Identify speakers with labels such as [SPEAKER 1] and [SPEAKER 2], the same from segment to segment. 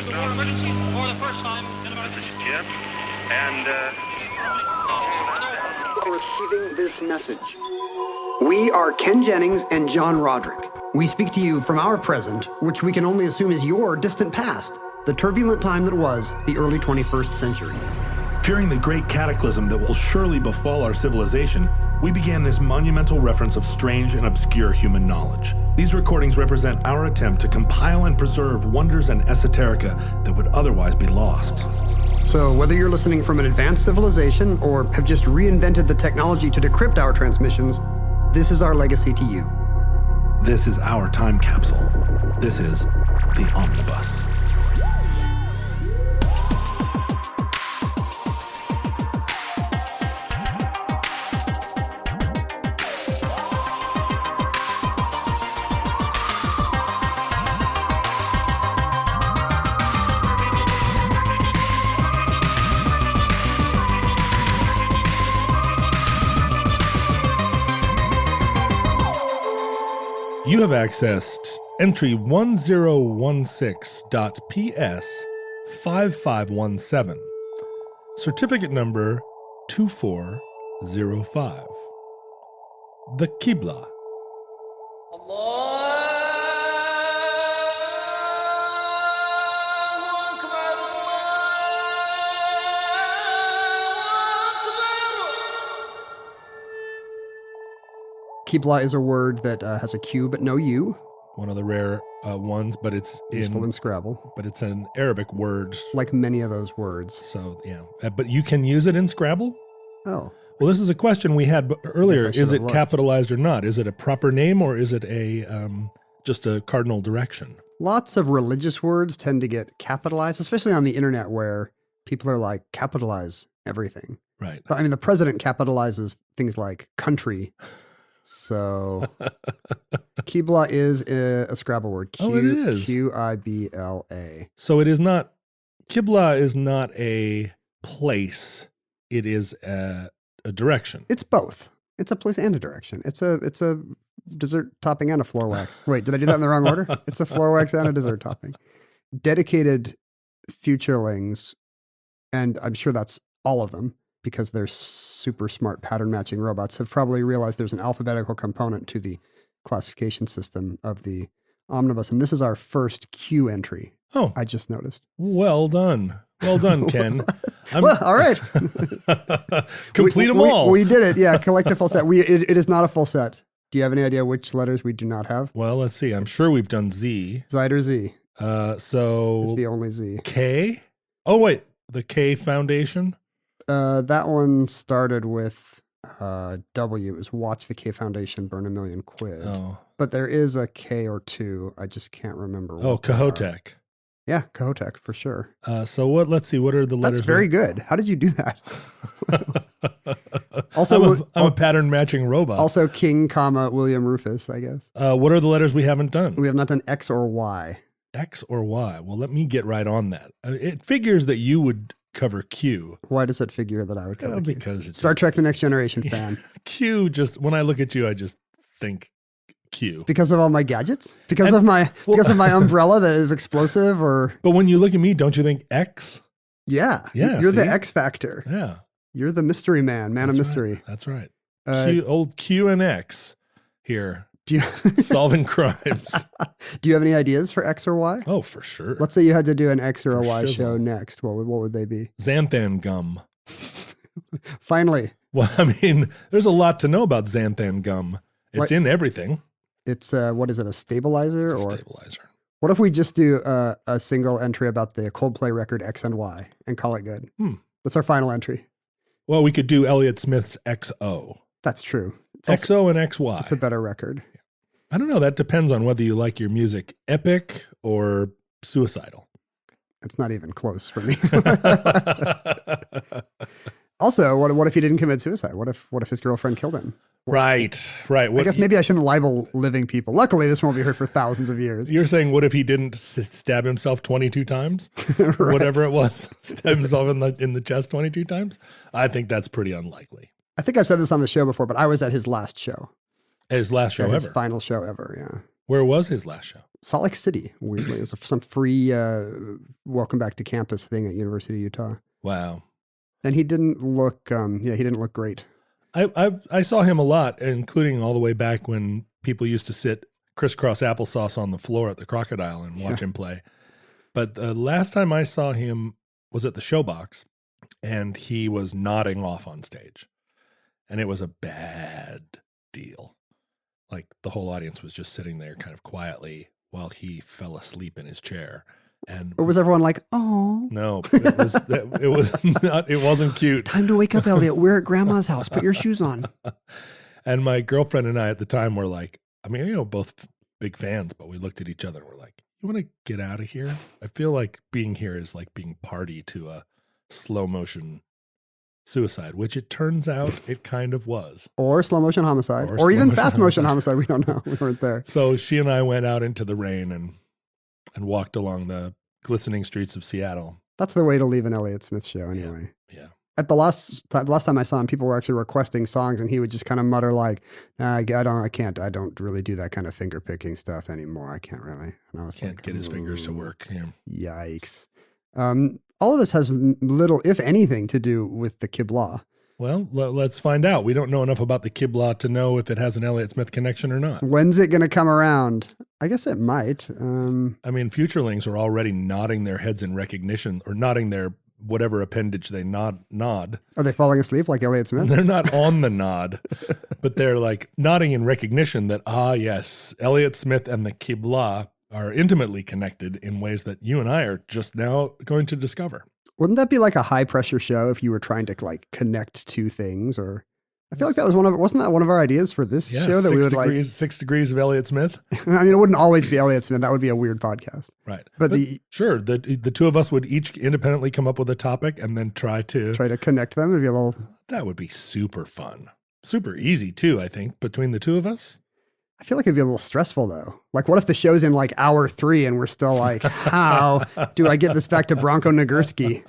[SPEAKER 1] the war emergency for the first time in America.
[SPEAKER 2] This is Jim, and
[SPEAKER 3] Receiving this message. We are Ken Jennings and John Roderick. We speak to you from our present, which we can only assume is your distant past, the turbulent time that was the early 21st century.
[SPEAKER 4] Fearing the great cataclysm that will surely befall our civilization, we began this monumental reference of strange and obscure human knowledge. These recordings represent our attempt to compile and preserve wonders and esoterica that would otherwise be lost.
[SPEAKER 3] So whether you're listening from an advanced civilization or have just reinvented the technology to decrypt our transmissions, this is our legacy to you.
[SPEAKER 4] This is our time capsule. This is the Omnibus. You have accessed entry 1016.PS5517, certificate number 2405. The Qibla.
[SPEAKER 3] Qibla is a word that has a Q but no U.
[SPEAKER 4] One of the rare ones, but it's
[SPEAKER 3] Useful in Scrabble.
[SPEAKER 4] But it's an Arabic word.
[SPEAKER 3] Like many of those words.
[SPEAKER 4] So, yeah. But you can use it in Scrabble?
[SPEAKER 3] Oh.
[SPEAKER 4] Well, this is a question we had earlier. Is it
[SPEAKER 3] looked.
[SPEAKER 4] capitalized or not? Is it a proper name or is it a just a cardinal direction?
[SPEAKER 3] Lots of religious words tend to get capitalized, especially on the internet where people are like, capitalize everything.
[SPEAKER 4] Right.
[SPEAKER 3] I mean, the president capitalizes things like country. So Qibla is a Scrabble word.
[SPEAKER 4] Oh, it is.
[SPEAKER 3] Qibla.
[SPEAKER 4] So it is not, Qibla is not a place. It is a direction.
[SPEAKER 3] It's both. It's a place and a direction. It's a dessert topping and a floor wax. Wait, did I do that in the wrong order? It's a floor wax and a dessert topping. Dedicated futurelings, and I'm sure that's all of them, because they're super smart pattern matching robots, have probably realized there's an alphabetical component to the classification system of the Omnibus. And this is our first Q entry.
[SPEAKER 4] Oh,
[SPEAKER 3] I just noticed.
[SPEAKER 4] Well done. Well done, Ken.
[SPEAKER 3] Well, all right.
[SPEAKER 4] Complete them all.
[SPEAKER 3] We did it. Yeah. Collect a full set. It is not a full set. Do you have any idea which letters we do not have?
[SPEAKER 4] Well, let's see. I'm sure we've done Z.
[SPEAKER 3] Z or Z?
[SPEAKER 4] So
[SPEAKER 3] It's the only Z.
[SPEAKER 4] K. Oh, wait. The K Foundation.
[SPEAKER 3] That one started with W. It was Watch the K Foundation Burn $1 Million.
[SPEAKER 4] Oh.
[SPEAKER 3] But there is a K or two. I just can't remember.
[SPEAKER 4] Oh, Cahotek.
[SPEAKER 3] Yeah, Cahotek for sure.
[SPEAKER 4] So what? Let's see. What are the letters?
[SPEAKER 3] That's very good. How did you do that? Also,
[SPEAKER 4] I'm a pattern matching robot.
[SPEAKER 3] Also, King, William Rufus, I guess.
[SPEAKER 4] What are the letters we haven't done?
[SPEAKER 3] We have not done X or Y.
[SPEAKER 4] X or Y. Well, let me get right on that. It figures that you would cover Q.
[SPEAKER 3] Why does it figure that I would cover Q?
[SPEAKER 4] Because it's
[SPEAKER 3] Star Trek: The Next Generation fan.
[SPEAKER 4] Q. Just when I look at you, I just think Q.
[SPEAKER 3] Because of all my gadgets? Because of my umbrella that is explosive, or?
[SPEAKER 4] But when you look at me, don't you think X?
[SPEAKER 3] Yeah.
[SPEAKER 4] Yeah.
[SPEAKER 3] You're the X factor.
[SPEAKER 4] Yeah.
[SPEAKER 3] You're the mystery man of mystery.
[SPEAKER 4] Right. That's right. Old Q and X here. Solving crimes.
[SPEAKER 3] Do you have any ideas for X or Y?
[SPEAKER 4] Oh, for sure.
[SPEAKER 3] Let's say you had to do an X or a Y
[SPEAKER 4] shizzle.
[SPEAKER 3] show next. What would they be?
[SPEAKER 4] Xanthan gum.
[SPEAKER 3] Finally.
[SPEAKER 4] Well, I mean, there's a lot to know about xanthan gum. It's in everything.
[SPEAKER 3] It's what is it? A stabilizer?
[SPEAKER 4] It's a stabilizer.
[SPEAKER 3] What if we just do a single entry about the Coldplay record X and Y and call it good? That's our final entry.
[SPEAKER 4] Well, we could do Elliott Smith's XO.
[SPEAKER 3] That's true.
[SPEAKER 4] XO and XY.
[SPEAKER 3] It's a better record.
[SPEAKER 4] I don't know. That depends on whether you like your music epic or suicidal.
[SPEAKER 3] It's not even close for me. Also, what if he didn't commit suicide? What if his girlfriend killed him?
[SPEAKER 4] Right. I
[SPEAKER 3] guess maybe I shouldn't libel living people. Luckily, this won't be heard for thousands of years.
[SPEAKER 4] You're saying, what if he didn't stab himself 22 times?
[SPEAKER 3] Right.
[SPEAKER 4] Whatever it was. Stab himself in the chest 22 times? I think that's pretty unlikely.
[SPEAKER 3] I think I've said this on the show before, but I was at his last show.
[SPEAKER 4] His last show ever?
[SPEAKER 3] His final show ever, yeah.
[SPEAKER 4] Where was his last show?
[SPEAKER 3] Salt Lake City, weirdly. It was some free welcome back to campus thing at University of Utah.
[SPEAKER 4] Wow.
[SPEAKER 3] And he didn't look, he didn't look great.
[SPEAKER 4] I saw him a lot, including all the way back when people used to sit crisscross applesauce on the floor at the Crocodile and watch him play. But the last time I saw him was at the Showbox, and he was nodding off on stage. And it was a bad deal. Like the whole audience was just sitting there kind of quietly while he fell asleep in his chair. And
[SPEAKER 3] or was everyone like, oh?
[SPEAKER 4] No, it wasn't cute.
[SPEAKER 3] Time to wake up, Elliot. We're at grandma's house. Put your shoes on.
[SPEAKER 4] And my girlfriend and I at the time were like, I mean, both big fans, but we looked at each other and we're like, you want to get out of here? I feel like being here is like being party to a slow motion suicide, which it turns out it kind of was.
[SPEAKER 3] Or slow motion homicide. Or even fast motion homicide. We don't know. We weren't there.
[SPEAKER 4] So she and I went out into the rain and walked along the glistening streets of Seattle.
[SPEAKER 3] That's the way to leave an Elliott Smith show anyway.
[SPEAKER 4] Yeah.
[SPEAKER 3] At the last time I saw him, people were actually requesting songs and he would just kind of mutter like, I don't really do that kind of finger picking stuff anymore. I can't really. And I was
[SPEAKER 4] can't get his fingers to work. Yeah.
[SPEAKER 3] Yikes. All of this has little, if anything, to do with the Qibla.
[SPEAKER 4] Well, let's find out. We don't know enough about the Qibla to know if it has an Elliott Smith connection or not.
[SPEAKER 3] When's it going to come around? I guess it might.
[SPEAKER 4] I mean, futurelings are already nodding their heads in recognition, or nodding their whatever appendage they nod.
[SPEAKER 3] Are they falling asleep like Elliott Smith?
[SPEAKER 4] They're not on the nod, but they're like nodding in recognition that, yes, Elliott Smith and the Qibla are intimately connected in ways that you and I are just now going to discover.
[SPEAKER 3] Wouldn't that be like a high pressure show if you were trying to like connect two things? Or I feel like that was wasn't that one of our ideas for this show that we would
[SPEAKER 4] 6 degrees of Elliott Smith.
[SPEAKER 3] I mean, it wouldn't always be Elliott Smith. That would be a weird podcast.
[SPEAKER 4] Right.
[SPEAKER 3] But
[SPEAKER 4] sure. The two of us would each independently come up with a topic and then try to
[SPEAKER 3] connect them. It'd be a little,
[SPEAKER 4] that would be super fun. Super easy too, I think, between the two of us.
[SPEAKER 3] I feel like it'd be a little stressful though. Like what if the show's in like hour 3 and we're still like, how do I get this back to Bronco Nagurski?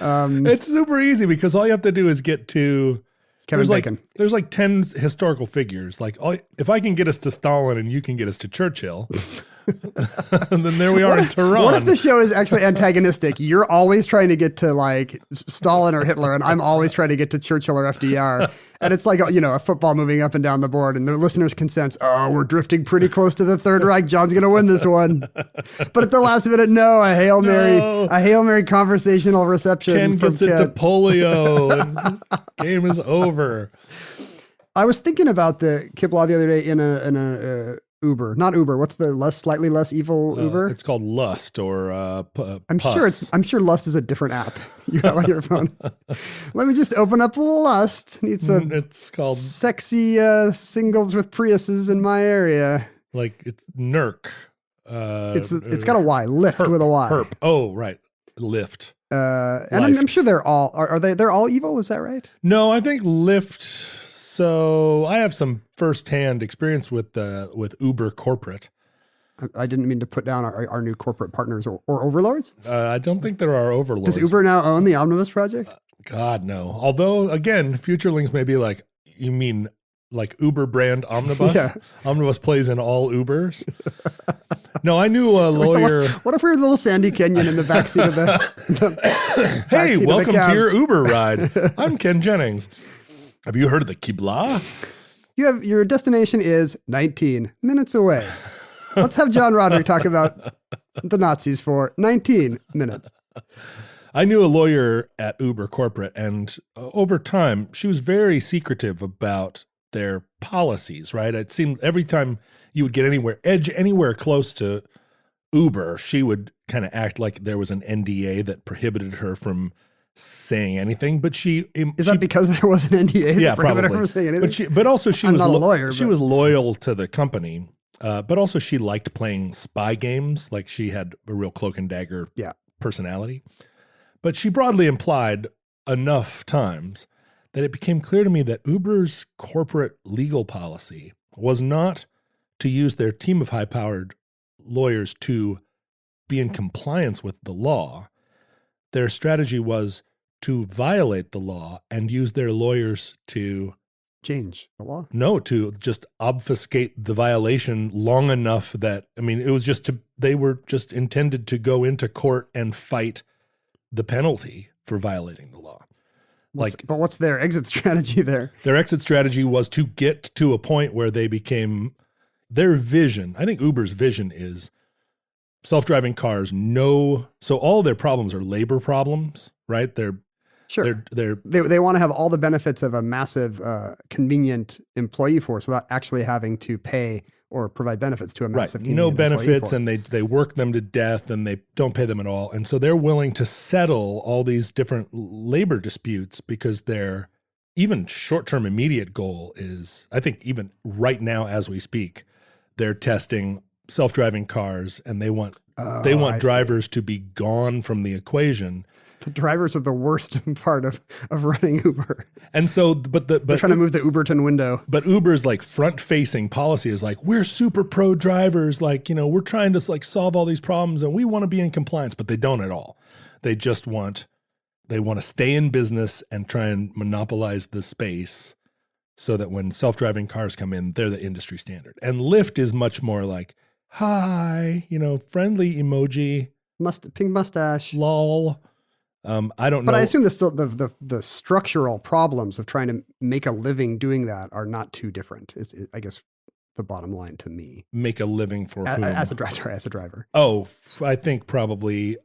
[SPEAKER 4] It's super easy because all you have to do is get to
[SPEAKER 3] Kevin Bacon.
[SPEAKER 4] There's like 10 historical figures. Like if I can get us to Stalin and you can get us to Churchill, and then there we are in Tehran.
[SPEAKER 3] What if the show is actually antagonistic? You're always trying to get to like Stalin or Hitler, and I'm always trying to get to Churchill or FDR. And it's like, a football moving up and down the board, and the listeners can sense, we're drifting pretty close to the Third Reich. John's going to win this one. But at the last minute, a Hail Mary conversational reception.
[SPEAKER 4] Ken gets it to polio, and the game is over.
[SPEAKER 3] I was thinking about the Qibla the other day in a Uber, not Uber. What's the slightly less evil Uber?
[SPEAKER 4] It's called Lust or
[SPEAKER 3] I'm sure Lust is a different app you have on your phone. Let me just open up Lust.
[SPEAKER 4] It's called
[SPEAKER 3] sexy singles with Priuses in my area.
[SPEAKER 4] Like it's Nurk.
[SPEAKER 3] It's got a Y. Lyft
[SPEAKER 4] Herp,
[SPEAKER 3] with a Y.
[SPEAKER 4] Herp. Oh, right. Lyft.
[SPEAKER 3] And I'm sure they're all they're all evil. Is that right?
[SPEAKER 4] No, I think Lyft. So I have some firsthand experience with Uber corporate.
[SPEAKER 3] I didn't mean to put down our new corporate partners or overlords.
[SPEAKER 4] I don't think there are overlords.
[SPEAKER 3] Does Uber now own the Omnibus Project?
[SPEAKER 4] God, no. Although, again, futurelings may be like, you mean like Uber brand Omnibus?
[SPEAKER 3] Yeah.
[SPEAKER 4] Omnibus plays in all Ubers. No, I knew a lawyer.
[SPEAKER 3] What if we were little Sandy Kenyon in the backseat of the
[SPEAKER 4] Hey, welcome to your Uber ride. I'm Ken Jennings. Have you heard of the Qibla?
[SPEAKER 3] Your destination is 19 minutes away. Let's have John Roderick talk about the Nazis for 19 minutes.
[SPEAKER 4] I knew a lawyer at Uber corporate, and over time, she was very secretive about their policies, right? It seemed every time you would get anywhere close to Uber, she would kind of act like there was an NDA that prohibited her from saying anything, but is
[SPEAKER 3] that because there was an NDA that prohibited her from saying anything?
[SPEAKER 4] But also she was
[SPEAKER 3] not a lawyer.
[SPEAKER 4] She was loyal to the company, but also she liked playing spy games. Like she had a real cloak and dagger personality. But she broadly implied enough times that it became clear to me that Uber's corporate legal policy was not to use their team of high-powered lawyers to be in compliance with the law. Their strategy was to violate the law and use their lawyers to
[SPEAKER 3] change the law?
[SPEAKER 4] No, to just obfuscate the violation long enough that, I mean, it was they were just intended to go into court and fight the penalty for violating the law.
[SPEAKER 3] But what's their exit strategy there?
[SPEAKER 4] Their exit strategy was to get to a point where they became their vision. I think Uber's vision is self-driving cars. So all their problems are labor problems, right?
[SPEAKER 3] Sure. They want to have all the benefits of a massive, convenient employee force without actually having to pay or provide benefits to a massive convenient
[SPEAKER 4] no benefits,
[SPEAKER 3] force.
[SPEAKER 4] and they work them to death, and they don't pay them at all. And so they're willing to settle all these different labor disputes because their even short-term immediate goal is, I think even right now as we speak, they're testing self-driving cars, and they want drivers to be gone from the equation.
[SPEAKER 3] The drivers are the worst part of running Uber.
[SPEAKER 4] And so, they're
[SPEAKER 3] trying to move the Uberton window.
[SPEAKER 4] But Uber's like front-facing policy is like, we're super pro drivers. Like, we're trying to like solve all these problems and we want to be in compliance, but they don't at all. They just want to stay in business and try and monopolize the space so that when self-driving cars come in, they're the industry standard. And Lyft is much more like, hi, friendly emoji.
[SPEAKER 3] Pink mustache.
[SPEAKER 4] Lol. I don't know.
[SPEAKER 3] But I assume the structural problems of trying to make a living doing that are not too different. Is I guess the bottom line to me.
[SPEAKER 4] Make a living for whom?
[SPEAKER 3] As a driver.
[SPEAKER 4] Oh, I think probably.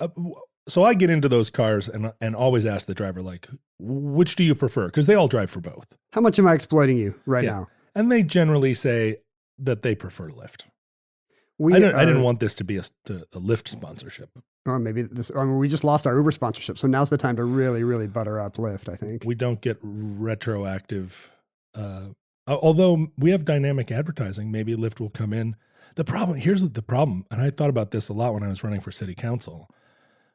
[SPEAKER 4] So I get into those cars and always ask the driver, like, which do you prefer? Because they all drive for both.
[SPEAKER 3] How much am I exploiting you now? And
[SPEAKER 4] they generally say that they prefer Lyft. I didn't want this to be a Lyft sponsorship.
[SPEAKER 3] Or maybe we just lost our Uber sponsorship. So now's the time to really, really butter up Lyft, I think.
[SPEAKER 4] We don't get retroactive, although we have dynamic advertising, maybe Lyft will come in. Here's the problem, and I thought about this a lot when I was running for city council.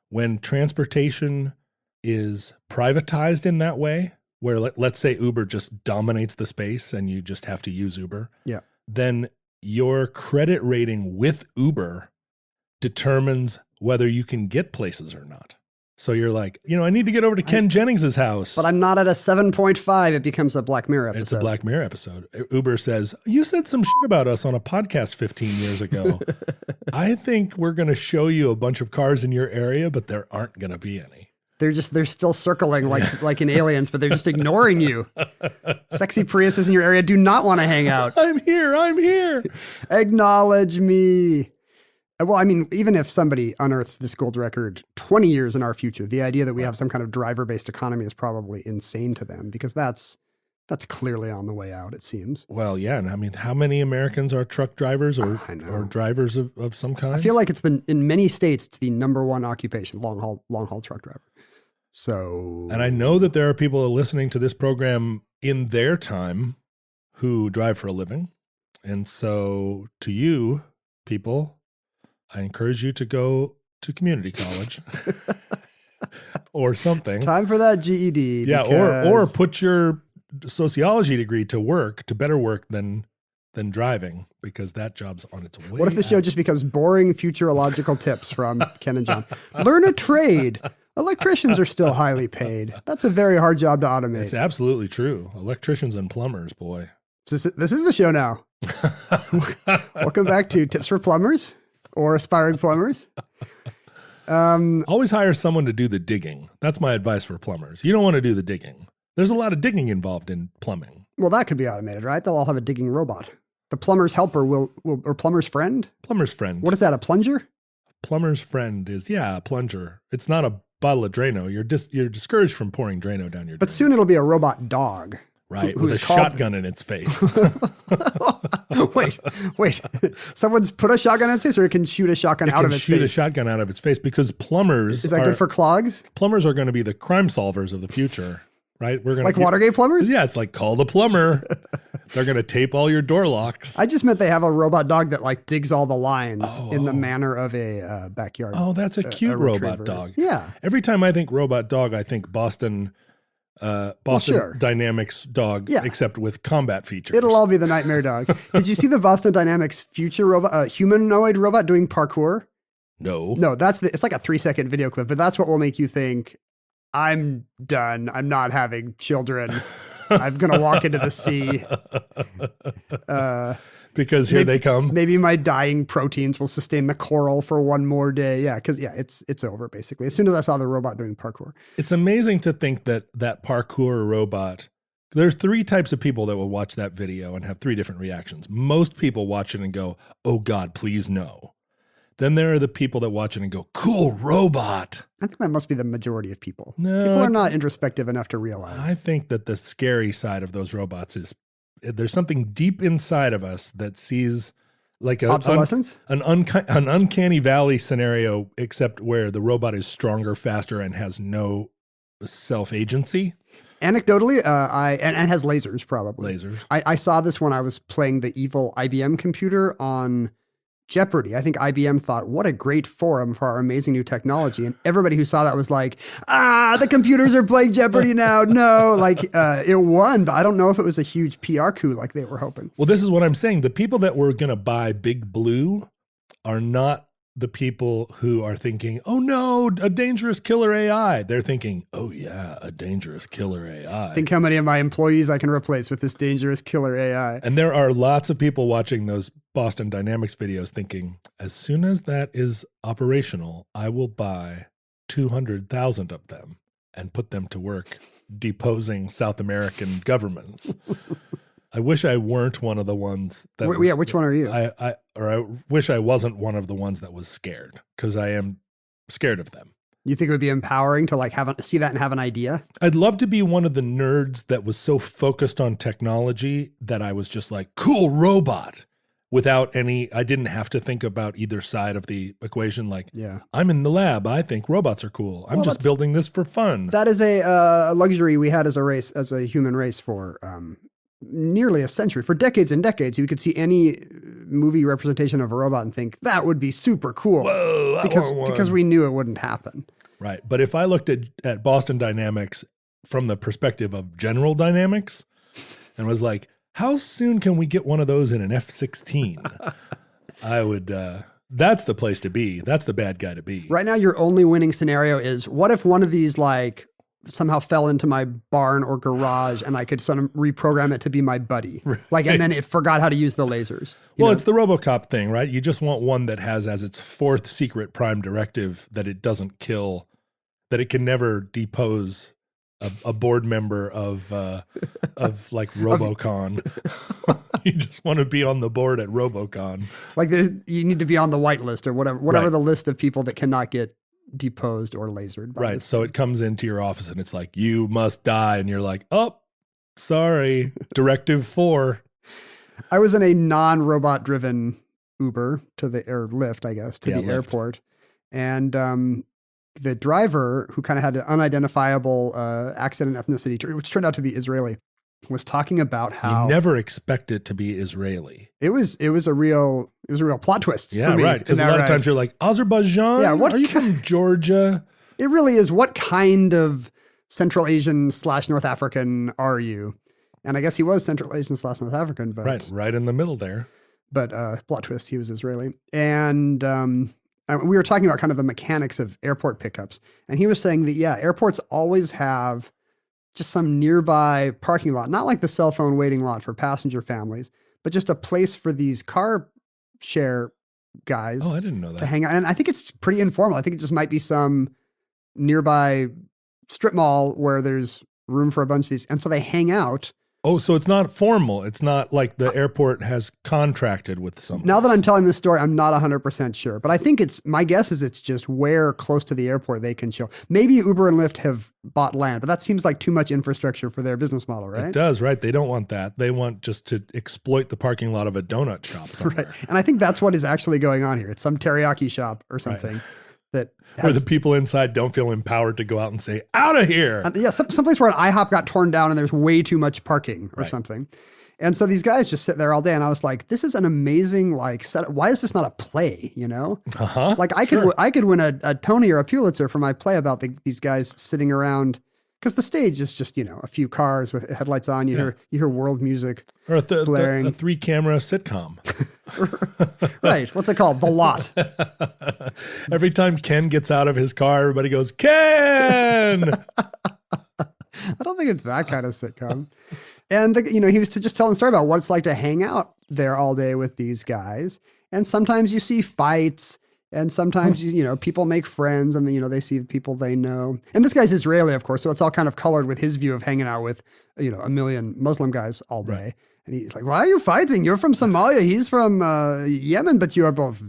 [SPEAKER 4] When transportation is privatized in that way, where let's say Uber just dominates the space and you just have to use Uber, then your credit rating with Uber determines whether you can get places or not. So you're like, I need to get over to Ken Jennings's house.
[SPEAKER 3] But I'm not at a 7.5. It becomes a Black Mirror episode.
[SPEAKER 4] It's a Black Mirror episode. Uber says, you said some shit about us on a podcast 15 years ago. I think we're going to show you a bunch of cars in your area, but there aren't going to be any.
[SPEAKER 3] They're still circling like in Aliens, but they're just ignoring you. Sexy Priuses in your area do not want to hang out.
[SPEAKER 4] I'm here.
[SPEAKER 3] Acknowledge me. Well, I mean, even if somebody unearths this gold record 20 years in our future, the idea that we have some kind of driver-based economy is probably insane to them because that's clearly on the way out, it seems.
[SPEAKER 4] Well, yeah. And I mean, how many Americans are truck drivers or drivers of some kind?
[SPEAKER 3] I feel like in many states, it's the number one occupation, long haul truck driver. So,
[SPEAKER 4] and I know that there are people listening to this program in their time who drive for a living. And so to you people, I encourage you to go to community college or something.
[SPEAKER 3] Time for that GED.
[SPEAKER 4] Yeah. Or put your sociology degree to better work than driving, because that job's on its way.
[SPEAKER 3] What if the show just becomes boring futurological tips from Ken and John? Learn a trade. Electricians are still highly paid. That's a very hard job to automate.
[SPEAKER 4] It's absolutely true. Electricians and plumbers, boy.
[SPEAKER 3] This is the show now. Welcome back to Tips for Plumbers or Aspiring Plumbers.
[SPEAKER 4] Always hire someone to do the digging. That's my advice for plumbers. You don't want to do the digging. There's a lot of digging involved in plumbing.
[SPEAKER 3] Well, that could be automated, right? They'll all have a digging robot. The plumber's helper or plumber's friend?
[SPEAKER 4] Plumber's friend.
[SPEAKER 3] What is that, a plunger?
[SPEAKER 4] Plumber's friend is, a plunger. It's not a bottle of Drano. You're discouraged from pouring Drano down your drains.
[SPEAKER 3] But soon it'll be a robot dog.
[SPEAKER 4] Right, with a shotgun in its face.
[SPEAKER 3] Wait. Someone's put a shotgun in its face, or it can shoot a shotgun out of its face?
[SPEAKER 4] Shoot a shotgun out of its face, because plumbers...
[SPEAKER 3] Is that good for clogs?
[SPEAKER 4] Plumbers are going to be the crime solvers of the future, right? We're going
[SPEAKER 3] Watergate plumbers?
[SPEAKER 4] Yeah, it's like, call the plumber. They're going to tape all your door locks.
[SPEAKER 3] I just meant they have a robot dog that digs all the lines in the manner of a backyard.
[SPEAKER 4] Oh, that's a cute robot dog.
[SPEAKER 3] Yeah.
[SPEAKER 4] Every time I think robot dog, I think Boston Dynamics dog, except with combat features.
[SPEAKER 3] It'll all be the nightmare dog. Did you see the Boston Dynamics future robot, humanoid robot doing parkour?
[SPEAKER 4] No,
[SPEAKER 3] it's like a 3-second video clip, but that's what will make you think, I'm done. I'm not having children. I'm going to walk into the sea.
[SPEAKER 4] Because here they come.
[SPEAKER 3] Maybe my dying proteins will sustain the coral for one more day. Yeah, because it's over basically. As soon as I saw the robot doing parkour.
[SPEAKER 4] It's amazing to think that parkour robot, there's 3 types of people that will watch that video and have 3 different reactions. Most people watch it and go, oh God, please no. Then there are the people that watch it and go, cool robot.
[SPEAKER 3] I think that must be the majority of people.
[SPEAKER 4] No,
[SPEAKER 3] people are not introspective enough to realize.
[SPEAKER 4] I think that the scary side of those robots is there's something deep inside of us that sees like
[SPEAKER 3] obsolescence?
[SPEAKER 4] An uncanny valley scenario, except where the robot is stronger, faster, and has no self-agency.
[SPEAKER 3] Anecdotally, and has lasers probably.
[SPEAKER 4] Lasers.
[SPEAKER 3] I saw this when I was playing the evil IBM computer on Jeopardy. I think IBM thought, what a great forum for our amazing new technology. And everybody who saw that was like, the computers are playing Jeopardy now. No, like it won, but I don't know if it was a huge PR coup like they were hoping.
[SPEAKER 4] Well, this is what I'm saying. The people that were going to buy Big Blue are not the people who are thinking, oh no, a dangerous killer AI. They're thinking, oh yeah, a dangerous killer AI.
[SPEAKER 3] Think how many of my employees I can replace with this dangerous killer AI.
[SPEAKER 4] And there are lots of people watching those Boston Dynamics videos thinking, as soon as that is operational, I will buy 200,000 of them and put them to work deposing South American governments. I wish I weren't one of the ones that...
[SPEAKER 3] which one are you?
[SPEAKER 4] I wish I wasn't one of the ones that was scared, because I am scared of them.
[SPEAKER 3] You think it would be empowering to like see that and have an idea?
[SPEAKER 4] I'd love to be one of the nerds that was so focused on technology that I was just like, cool robot, without I didn't have to think about either side of the equation. Like, I'm in the lab. I think robots are cool. I'm just building this for fun.
[SPEAKER 3] That is a luxury we had as a human race for nearly a century. For decades and decades, you could see any movie representation of a robot and think that would be super cool.
[SPEAKER 4] Whoa,
[SPEAKER 3] because we knew it wouldn't happen.
[SPEAKER 4] Right. But if I looked at Boston Dynamics from the perspective of General Dynamics and was like, how soon can we get one of those in an F-16? I would, that's the place to be. That's the bad guy to be.
[SPEAKER 3] Right now, your only winning scenario is, what if one of these like somehow fell into my barn or garage and I could sort of reprogram it to be my buddy.
[SPEAKER 4] Right.
[SPEAKER 3] Like, and then it forgot how to use the lasers.
[SPEAKER 4] Well, it's the RoboCop thing, right? You just want one that has as its 4th secret prime directive that it doesn't kill, that it can never depose a board member of like RoboCon. You just want to be on the board at RoboCon.
[SPEAKER 3] Like you need to be on the white list or whatever right. The list of people that cannot get deposed or lasered.
[SPEAKER 4] Right. So it comes into your office and it's like, you must die. And you're like, oh, sorry. Directive 4.
[SPEAKER 3] I was in a non-robot driven Uber or Lyft, I guess, to the airport. And the driver, who kind of had an unidentifiable accent and ethnicity, which turned out to be Israeli, was talking about how
[SPEAKER 4] you never expect it to be Israeli.
[SPEAKER 3] It was a real plot twist.
[SPEAKER 4] Yeah,
[SPEAKER 3] for me,
[SPEAKER 4] right. Because a lot of times you're like, Azerbaijan?
[SPEAKER 3] Yeah,
[SPEAKER 4] are you from Georgia?
[SPEAKER 3] It really is. What kind of Central Asian / North African are you? And I guess he was Central Asian / North African, but
[SPEAKER 4] right in the middle there.
[SPEAKER 3] But plot twist, he was Israeli. And we were talking about kind of the mechanics of airport pickups. And he was saying that, airports always have just some nearby parking lot, not like the cell phone waiting lot for passenger families, but just a place for these car share guys.
[SPEAKER 4] Oh, I didn't know that.
[SPEAKER 3] To hang out. And I think it's pretty informal. I think it just might be some nearby strip mall where there's room for a bunch of these. And so they hang out.
[SPEAKER 4] Oh, so it's not formal. It's not like the airport has contracted with someone.
[SPEAKER 3] Now that I'm telling this story, I'm not 100% sure, but I think my guess is it's just where close to the airport they can chill. Maybe Uber and Lyft have bought land, but that seems like too much infrastructure for their business model, right?
[SPEAKER 4] It does, right? They don't want that. They want just to exploit the parking lot of a donut shop somewhere.
[SPEAKER 3] Right. And I think that's what is actually going on here. It's some teriyaki shop or something. Right.
[SPEAKER 4] Where the people inside don't feel empowered to go out and say, out of here.
[SPEAKER 3] Someplace where an IHOP got torn down and there's way too much parking or something. And so these guys just sit there all day. And I was like, this is an amazing setup. Why is this not a play,
[SPEAKER 4] Uh-huh.
[SPEAKER 3] Like I could win a Tony or a Pulitzer for my play about these guys sitting around. Because the stage is just, a few cars with headlights on. You hear world music
[SPEAKER 4] or a
[SPEAKER 3] blaring.
[SPEAKER 4] A 3-camera sitcom.
[SPEAKER 3] Right. What's it called? The Lot.
[SPEAKER 4] Every time Ken gets out of his car, everybody goes, Ken!
[SPEAKER 3] I don't think it's that kind of sitcom. And, he was just telling a story about what it's like to hang out there all day with these guys. And sometimes you see fights, and sometimes, people make friends, and, they see people they know. And this guy's Israeli, of course, so it's all kind of colored with his view of hanging out with, a million Muslim guys all day. Right. And he's like, why are you fighting? You're from Somalia. He's from Yemen, but you're both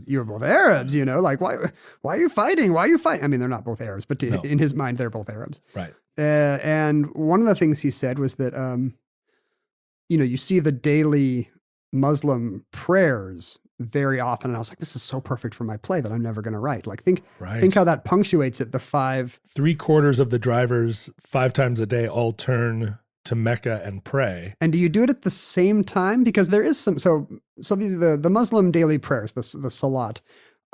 [SPEAKER 3] Arabs, like, why are you fighting? Why are you fighting? I mean, they're not both Arabs, but in his mind, they're both Arabs.
[SPEAKER 4] Right.
[SPEAKER 3] And one of the things he said was that, you see the daily Muslim prayers very often. And I was like, this is so perfect for my play that I'm never going to write. Like, think how that punctuates it. The
[SPEAKER 4] 3/4 of the drivers 5 times a day all turn to Mecca and pray.
[SPEAKER 3] And do you do it at the same time? Because there is some, so the Muslim daily prayers, the Salat,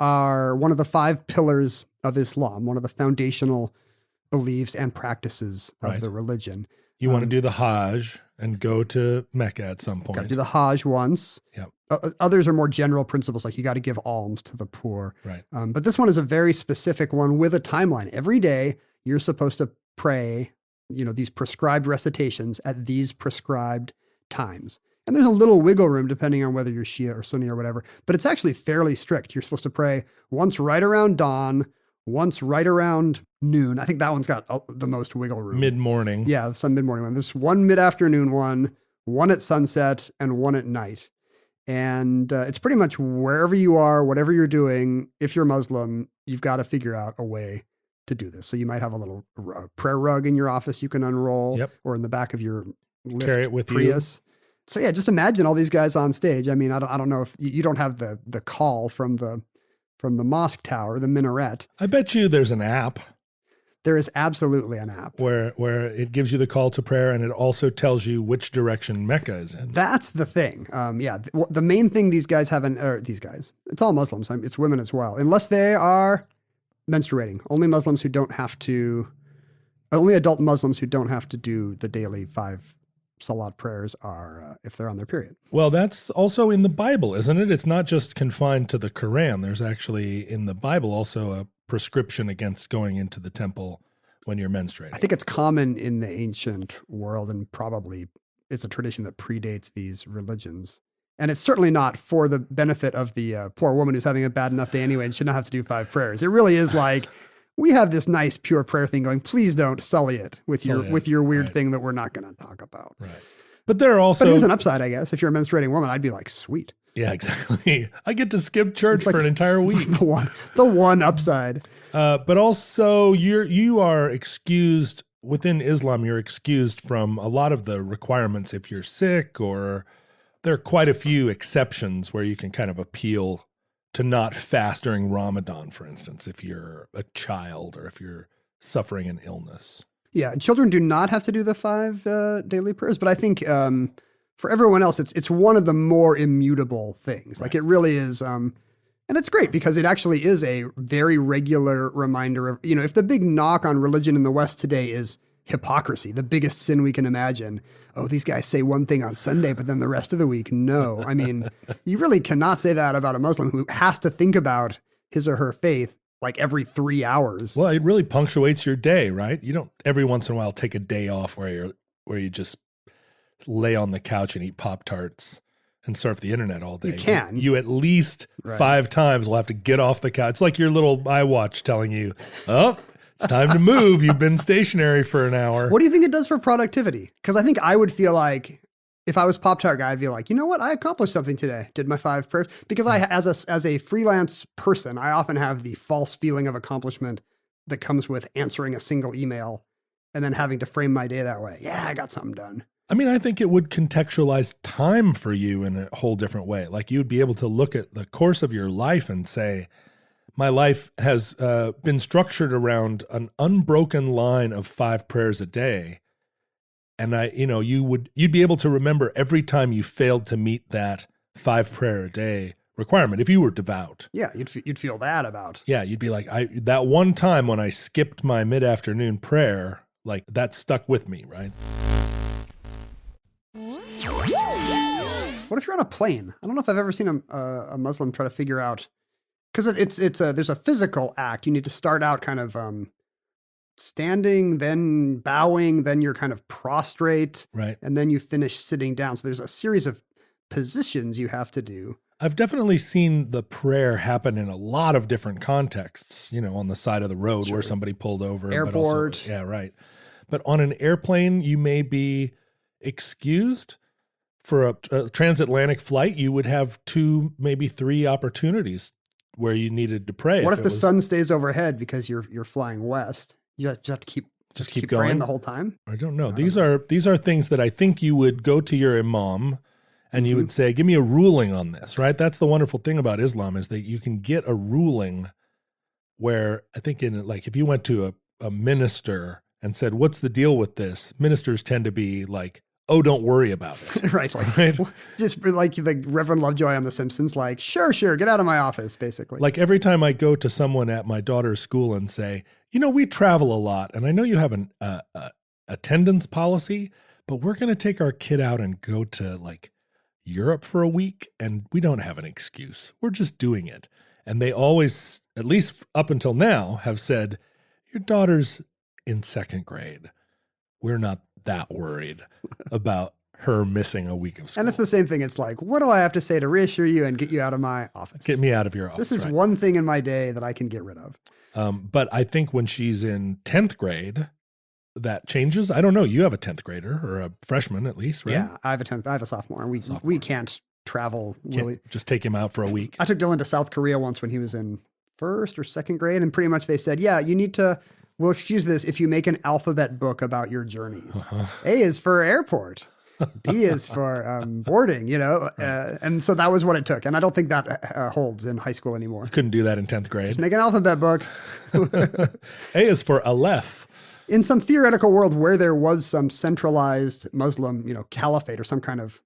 [SPEAKER 3] are one of the 5 pillars of Islam, one of the foundational beliefs and practices of the religion.
[SPEAKER 4] You want to do the Hajj and go to Mecca at some point.
[SPEAKER 3] Got to do the Hajj once.
[SPEAKER 4] Yep.
[SPEAKER 3] Others are more general principles, like you got to give alms to the poor.
[SPEAKER 4] Right.
[SPEAKER 3] But this one is a very specific one with a timeline. Every day you're supposed to pray, these prescribed recitations at these prescribed times. And there's a little wiggle room depending on whether you're Shia or Sunni or whatever, but it's actually fairly strict. You're supposed to pray once right around dawn, once right around noon. I think that one's got the most wiggle room.
[SPEAKER 4] Mid-morning.
[SPEAKER 3] Yeah, some mid-morning one. There's one mid-afternoon one at sunset, and one at night. And it's pretty much wherever you are, whatever you're doing, if you're Muslim, you've got to figure out a way to do this. So you might have a little prayer rug in your office you can unroll, or in the back of your Lyft
[SPEAKER 4] Carry it with
[SPEAKER 3] Prius. You. So yeah, just imagine all these guys on stage. I mean, I don't know if you don't have the call from the mosque tower, the minaret.
[SPEAKER 4] I bet you there's an app.
[SPEAKER 3] There is absolutely an app
[SPEAKER 4] where it gives you the call to prayer, and it also tells you which direction Mecca is in.
[SPEAKER 3] That's the thing. The main thing these guys it's all Muslims. It's women as well, unless they are menstruating. Only adult Muslims who don't have to do the daily 5 Salat prayers are if they're on their period.
[SPEAKER 4] Well, that's also in the Bible, isn't it? It's not just confined to the Quran. There's actually in the Bible also a prescription against going into the temple when you're menstruating.
[SPEAKER 3] I think it's common in the ancient world, and probably it's a tradition that predates these religions. And it's certainly not for the benefit of the poor woman who's having a bad enough day anyway and should not have to do 5 prayers. It really is like, we have this nice pure prayer thing going. Please don't sully it with your weird thing that we're not going to talk about.
[SPEAKER 4] Right. But there are also...
[SPEAKER 3] But it is an upside, I guess. If you're a menstruating woman, I'd be like, sweet.
[SPEAKER 4] Yeah, exactly. I get to skip church for an entire week.
[SPEAKER 3] The one upside.
[SPEAKER 4] But also, you are excused within Islam. You're excused from a lot of the requirements if you're sick, or there are quite a few exceptions where you can kind of appeal to not fast during Ramadan, for instance, if you're a child or if you're suffering an illness.
[SPEAKER 3] Yeah, children do not have to do the 5 daily prayers, but I think for everyone else, it's one of the more immutable things. Right. Like it really is, and it's great because it actually is a very regular reminder of, if the big knock on religion in the West today is hypocrisy, the biggest sin we can imagine. Oh, these guys say one thing on Sunday, but then the rest of the week, no. I mean, you really cannot say that about a Muslim who has to think about his or her faith like every 3 hours.
[SPEAKER 4] Well, it really punctuates your day, right? You don't every once in a while take a day off where you just lay on the couch and eat Pop-Tarts and surf the internet all day.
[SPEAKER 3] You can.
[SPEAKER 4] You at least 5 times will have to get off the couch. It's like your little iWatch telling you, oh, it's time to move. You've been stationary for an hour.
[SPEAKER 3] What do you think it does for productivity? Because I think I would feel like, if I was Pop-Tart guy, I'd be like, you know what? I accomplished something today. Did my 5 prayers. Because as a freelance person, I often have the false feeling of accomplishment that comes with answering a single email and then having to frame my day that way. Yeah, I got something done.
[SPEAKER 4] I mean, I think it would contextualize time for you in a whole different way. Like you'd be able to look at the course of your life and say, my life has been structured around an unbroken line of 5 prayers a day. And you'd be able to remember every time you failed to meet that 5 prayer a day requirement if you were devout.
[SPEAKER 3] Yeah, you'd feel bad about.
[SPEAKER 4] Yeah, you'd be like, that one time when I skipped my mid-afternoon prayer, like that stuck with me, right?
[SPEAKER 3] What if you're on a plane? I don't know if I've ever seen a Muslim try to figure out, because there's a physical act. You need to start out kind of standing, then bowing, then you're kind of prostrate,
[SPEAKER 4] Right.
[SPEAKER 3] and then you finish sitting down. So there's a series of positions you have to do.
[SPEAKER 4] I've definitely seen the prayer happen in a lot of different contexts, on the side of the road where somebody pulled over.
[SPEAKER 3] Airport.
[SPEAKER 4] But also, yeah, right. But on an airplane, you may be excused. For a transatlantic flight, you would have 2, maybe 3 opportunities where you needed to pray.
[SPEAKER 3] What if the sun stays overhead because you're flying west? You just have to keep
[SPEAKER 4] keep
[SPEAKER 3] praying
[SPEAKER 4] going
[SPEAKER 3] the whole time?
[SPEAKER 4] I don't know. These are things that I think you would go to your imam and you would say, give me a ruling on this, right? That's the wonderful thing about Islam is that you can get a ruling where I think if you went to a minister and said, what's the deal with this? Ministers tend to be like, oh, don't worry about it.
[SPEAKER 3] Right.
[SPEAKER 4] Right.
[SPEAKER 3] Just like the Reverend Lovejoy on The Simpsons, like, sure, get out of my office, basically.
[SPEAKER 4] Like every time I go to someone at my daughter's school and say, we travel a lot and I know you have an attendance policy, but we're going to take our kid out and go to like Europe for a week and we don't have an excuse. We're just doing it. And they always, at least up until now, have said, your daughter's in 2nd grade. We're not that worried about her missing a week of school.
[SPEAKER 3] And it's the same thing. It's like, what do I have to say to reassure you and get you out of my office?
[SPEAKER 4] Get me out of your office.
[SPEAKER 3] This is one thing in my day that I can get rid of.
[SPEAKER 4] But I think when she's in 10th grade, that changes. I don't know. You have a 10th grader or a freshman at least, right?
[SPEAKER 3] Yeah, I have a sophomore. We can't travel really.
[SPEAKER 4] Just take him out for a week.
[SPEAKER 3] I took Dylan to South Korea once when he was in 1st or 2nd grade. And pretty much they said, yeah, you need to, we'll excuse this if you make an alphabet book about your journeys. A is for airport. B is for boarding, and so that was what it took. And I don't think that holds in high school anymore.
[SPEAKER 4] You couldn't do that in 10th grade.
[SPEAKER 3] Just make an alphabet book.
[SPEAKER 4] A is for Aleph.
[SPEAKER 3] In some theoretical world where there was some centralized Muslim, caliphate or some kind of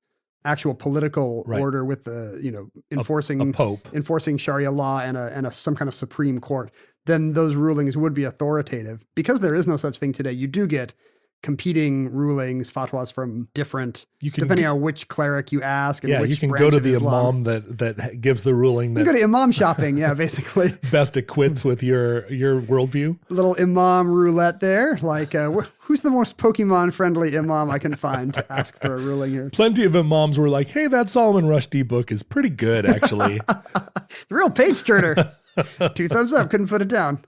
[SPEAKER 3] actual political order with the, enforcing
[SPEAKER 4] a pope,
[SPEAKER 3] enforcing Sharia law and some kind of supreme court, then those rulings would be authoritative. Because there is no such thing today, you do get competing rulings, fatwas from different, depending on which cleric you ask. And which
[SPEAKER 4] you can
[SPEAKER 3] branch
[SPEAKER 4] go to
[SPEAKER 3] of
[SPEAKER 4] the
[SPEAKER 3] Islam.
[SPEAKER 4] imam that gives the ruling that
[SPEAKER 3] you go to imam shopping, basically.
[SPEAKER 4] Best acquits with your worldview.
[SPEAKER 3] Little imam roulette there. Like, who's the most Pokemon-friendly imam I can find to ask for a ruling here?
[SPEAKER 4] Plenty of imams were like, hey, that Solomon Rushdie book is pretty good, actually.
[SPEAKER 3] The real page turner. 2 thumbs up, couldn't put it down.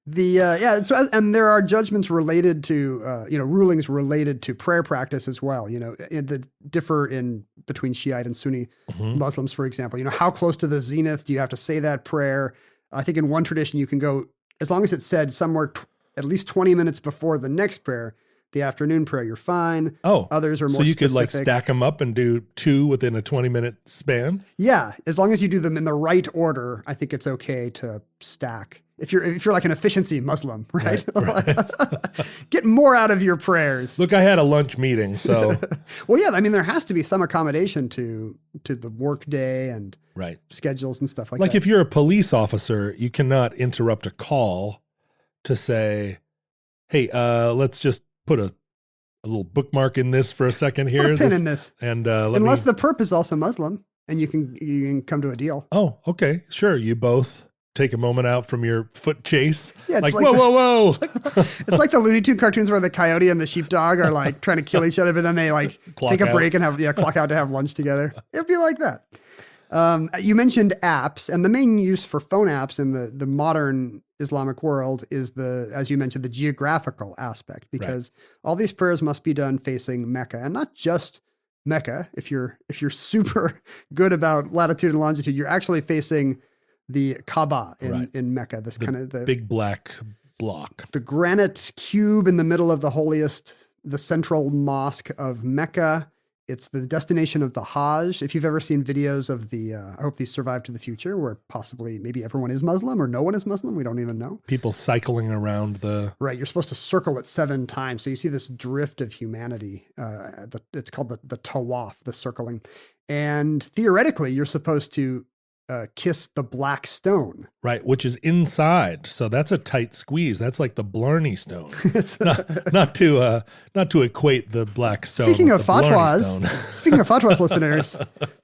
[SPEAKER 3] And there are judgments related to, rulings related to prayer practice as well, that differ in between Shiite and Sunni Muslims, for example. How close to the zenith do you have to say that prayer? I think in one tradition you can go, as long as it's said somewhere at least 20 minutes before the next prayer, the afternoon prayer, you're fine.
[SPEAKER 4] Oh,
[SPEAKER 3] others are more
[SPEAKER 4] so you
[SPEAKER 3] specific.
[SPEAKER 4] could stack them up and do 2 within a 20-minute span? Yeah,
[SPEAKER 3] as long as you do them in the right order, I think it's okay to stack. If you're like an efficiency Muslim, right? Get more out of your prayers.
[SPEAKER 4] Look, I had a lunch meeting, so.
[SPEAKER 3] Well, yeah, I mean, there has to be some accommodation to the work day and schedules and stuff like that.
[SPEAKER 4] Like if you're a police officer, you cannot interrupt a call to say, hey, let's just put a little bookmark in this for a second here.
[SPEAKER 3] Put a pin in this.
[SPEAKER 4] And
[SPEAKER 3] unless the perp is also Muslim and you can come to a deal.
[SPEAKER 4] Oh, okay. Sure. You both take a moment out from your foot chase.
[SPEAKER 3] Yeah,
[SPEAKER 4] it's like whoa.
[SPEAKER 3] It's like the Looney Tunes cartoons where the coyote and the sheepdog are like trying to kill each other, but then they like take a break and clock out to have lunch together. It'd be like that. You mentioned apps, and the main use for phone apps in the modern Islamic world is as you mentioned, the geographical aspect, because all these prayers must be done facing Mecca, and not just Mecca. If you're super good about latitude and longitude, you're actually facing the Kaaba in Mecca, this kind of the
[SPEAKER 4] big black block, the
[SPEAKER 3] granite cube in the middle of the central mosque of Mecca. It's the destination of the Hajj. If you've ever seen videos of I hope these survive to the future, where maybe everyone is Muslim or no one is Muslim, we don't even know.
[SPEAKER 4] People cycling around
[SPEAKER 3] Right, you're supposed to circle it 7 times. So you see this drift of humanity. It's called the tawaf, the circling. And theoretically, you're supposed to kiss the black stone.
[SPEAKER 4] Right, which is inside. So that's a tight squeeze. That's like the Blarney Stone.
[SPEAKER 3] It's
[SPEAKER 4] not to equate the black stone.
[SPEAKER 3] Speaking
[SPEAKER 4] with
[SPEAKER 3] of
[SPEAKER 4] the Blarney
[SPEAKER 3] fatwas,
[SPEAKER 4] Stone.
[SPEAKER 3] speaking of fatwas, listeners,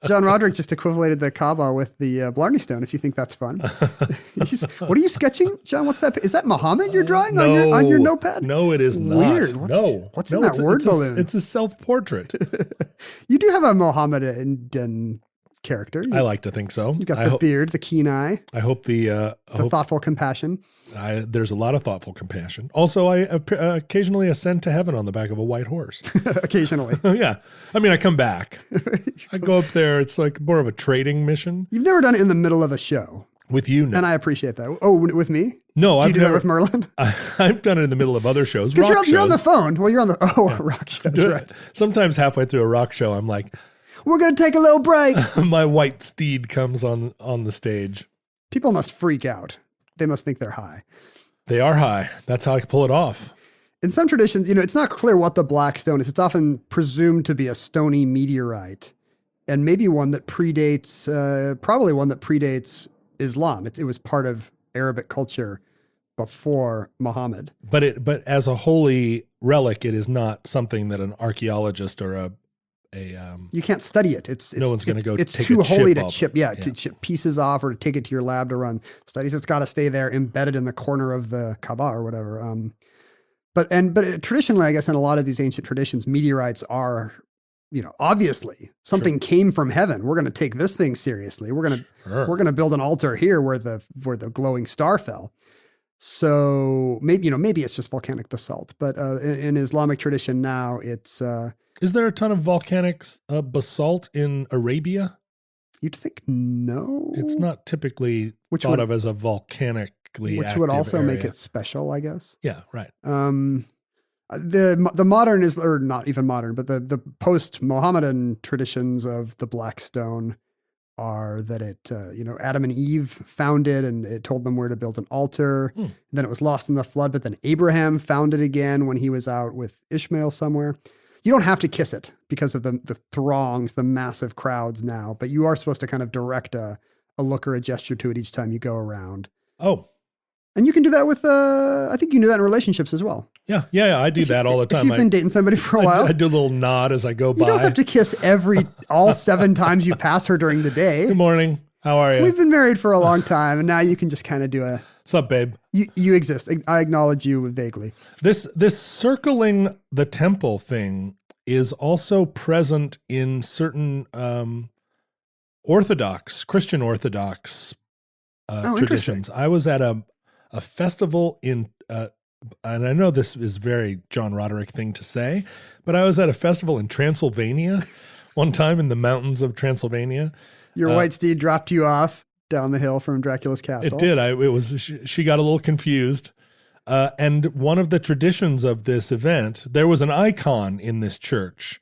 [SPEAKER 3] John Roderick just equivalated the Kaaba with the Blarney Stone. If you think that's fun, what are you sketching, John? What's that? Is that Muhammad you're drawing on your notepad?
[SPEAKER 4] No, it is not.
[SPEAKER 3] Weird. What's in that word balloon?
[SPEAKER 4] It's a self-portrait.
[SPEAKER 3] You do have a Mohammedan character.
[SPEAKER 4] I like to think so.
[SPEAKER 3] You got the beard, the keen eye.
[SPEAKER 4] I hope the
[SPEAKER 3] thoughtful compassion.
[SPEAKER 4] There's a lot of thoughtful compassion. Also, I occasionally ascend to heaven on the back of a white horse.
[SPEAKER 3] Occasionally.
[SPEAKER 4] Yeah. I mean, I come back. I go up there. It's like more of a trading mission.
[SPEAKER 3] You've never done it in the middle of a show.
[SPEAKER 4] With you, no.
[SPEAKER 3] And I appreciate that. Oh, with me?
[SPEAKER 4] No,
[SPEAKER 3] I've never. That with Merlin?
[SPEAKER 4] I've done it in the middle of other shows.
[SPEAKER 3] Because you're on the phone. Well, you're on the rock shows, right?
[SPEAKER 4] Sometimes halfway through a rock show, I'm like,
[SPEAKER 3] we're going to take a little break.
[SPEAKER 4] My white steed comes on the stage.
[SPEAKER 3] People must freak out. They must think they're high.
[SPEAKER 4] They are high. That's how I can pull it off.
[SPEAKER 3] In some traditions, it's not clear what the black stone is. It's often presumed to be a stony meteorite, and maybe one that predates, probably one that predates Islam. It was part of Arabic culture before Muhammad.
[SPEAKER 4] But as a holy relic, it is not something that an archaeologist or
[SPEAKER 3] you can't study it.
[SPEAKER 4] No one's going to go.
[SPEAKER 3] It's
[SPEAKER 4] take
[SPEAKER 3] too
[SPEAKER 4] a
[SPEAKER 3] holy
[SPEAKER 4] chip
[SPEAKER 3] to chip. Yeah, to chip pieces off or to take it to your lab to run studies. It's got to stay there, embedded in the corner of the Kaaba or whatever. But traditionally, I guess in a lot of these ancient traditions, meteorites are, obviously something came from heaven. We're going to take this thing seriously. We're going to build an altar here where the glowing star fell. So maybe it's just volcanic basalt. But in Islamic tradition now, it's.
[SPEAKER 4] Is there a ton of volcanic basalt in Arabia?
[SPEAKER 3] You'd think no.
[SPEAKER 4] It's not typically thought of as a volcanically
[SPEAKER 3] which would also
[SPEAKER 4] area.
[SPEAKER 3] make it special, I guess.
[SPEAKER 4] Yeah, right.
[SPEAKER 3] The modern is, or not even modern, but the post-Mohammedan traditions of the Black Stone are that it, Adam and Eve found it and it told them where to build an altar. Then it was lost in the flood, but then Abraham found it again when he was out with Ishmael somewhere. You don't have to kiss it because of the throngs, the massive crowds now, but you are supposed to kind of direct a look or a gesture to it each time you go around.
[SPEAKER 4] Oh.
[SPEAKER 3] And you can do that with, I think you can do that in relationships as well.
[SPEAKER 4] Yeah, I do that all the time.
[SPEAKER 3] If you've been dating somebody for a while.
[SPEAKER 4] I do a little nod as I go by.
[SPEAKER 3] You don't have to kiss all 7 times you pass her during the day.
[SPEAKER 4] Good morning. How are you?
[SPEAKER 3] We've been married for a long time, and now you can just kind of do
[SPEAKER 4] what's up, babe?
[SPEAKER 3] You exist. I acknowledge you vaguely.
[SPEAKER 4] This circling the temple thing is also present in certain Christian Orthodox traditions. I was at a festival in, and I know this is very John Roderick thing to say, but I was at a festival in Transylvania one time in the mountains of Transylvania.
[SPEAKER 3] Your white steed dropped you off down the hill from Dracula's castle.
[SPEAKER 4] It did. She got a little confused. And one of the traditions of this event, there was an icon in this church.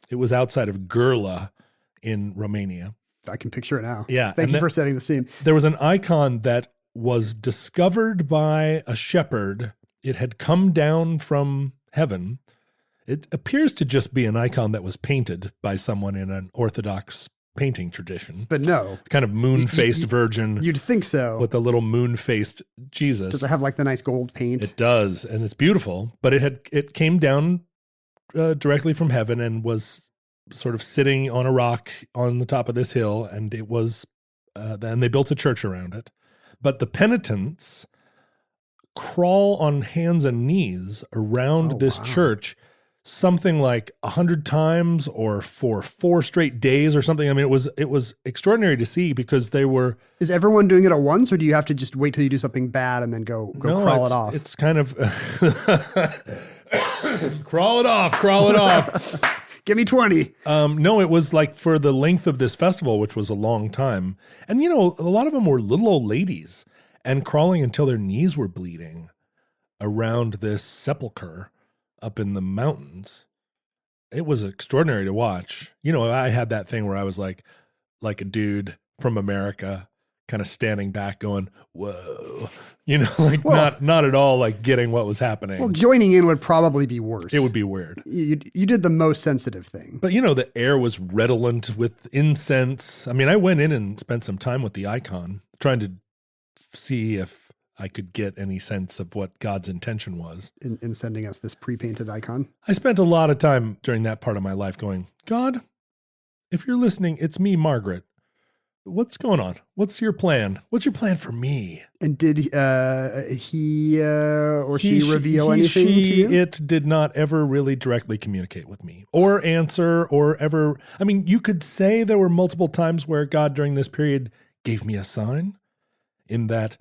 [SPEAKER 4] It was outside of Gurla in Romania.
[SPEAKER 3] I can picture it now.
[SPEAKER 4] Yeah.
[SPEAKER 3] Thank you for setting the scene.
[SPEAKER 4] There was an icon that was discovered by a shepherd. It had come down from heaven. It appears to just be an icon that was painted by someone in an Orthodox painting tradition.
[SPEAKER 3] But no.
[SPEAKER 4] Kind of moon-faced virgin.
[SPEAKER 3] You'd think so.
[SPEAKER 4] With a little moon-faced Jesus.
[SPEAKER 3] Does it have like the nice gold paint?
[SPEAKER 4] It does, and it's beautiful. But it came down directly from heaven and was sort of sitting on a rock on the top of this hill, and it was, then they built a church around it. But the penitents crawl on hands and knees around this church something like 100 times or for 4 straight days or something. I mean, it was extraordinary to see because they were...
[SPEAKER 3] Is everyone doing it at once, or do you have to just wait till you do something bad and then go crawl it off?
[SPEAKER 4] It's kind of... crawl it off.
[SPEAKER 3] Give me 20.
[SPEAKER 4] No, it was like for the length of this festival, which was a long time. And, a lot of them were little old ladies and crawling until their knees were bleeding around this sepulcher up in the mountains. It was extraordinary to watch. I had that thing where I was like a dude from America kind of standing back going, whoa, like not at all like getting what was happening.
[SPEAKER 3] Well, joining in would probably be worse.
[SPEAKER 4] It would be weird.
[SPEAKER 3] You did the most sensitive thing.
[SPEAKER 4] But the air was redolent with incense. I mean, I went in and spent some time with the icon trying to see if I could get any sense of what God's intention was.
[SPEAKER 3] In sending us this pre-painted icon?
[SPEAKER 4] I spent a lot of time during that part of my life going, God, if you're listening, it's me, Margaret. What's going on? What's your plan? What's your plan for me?
[SPEAKER 3] And did he or she reveal anything to you?
[SPEAKER 4] It did not ever really directly communicate with me or answer or ever. I mean, you could say there were multiple times where God during this period gave me a sign in that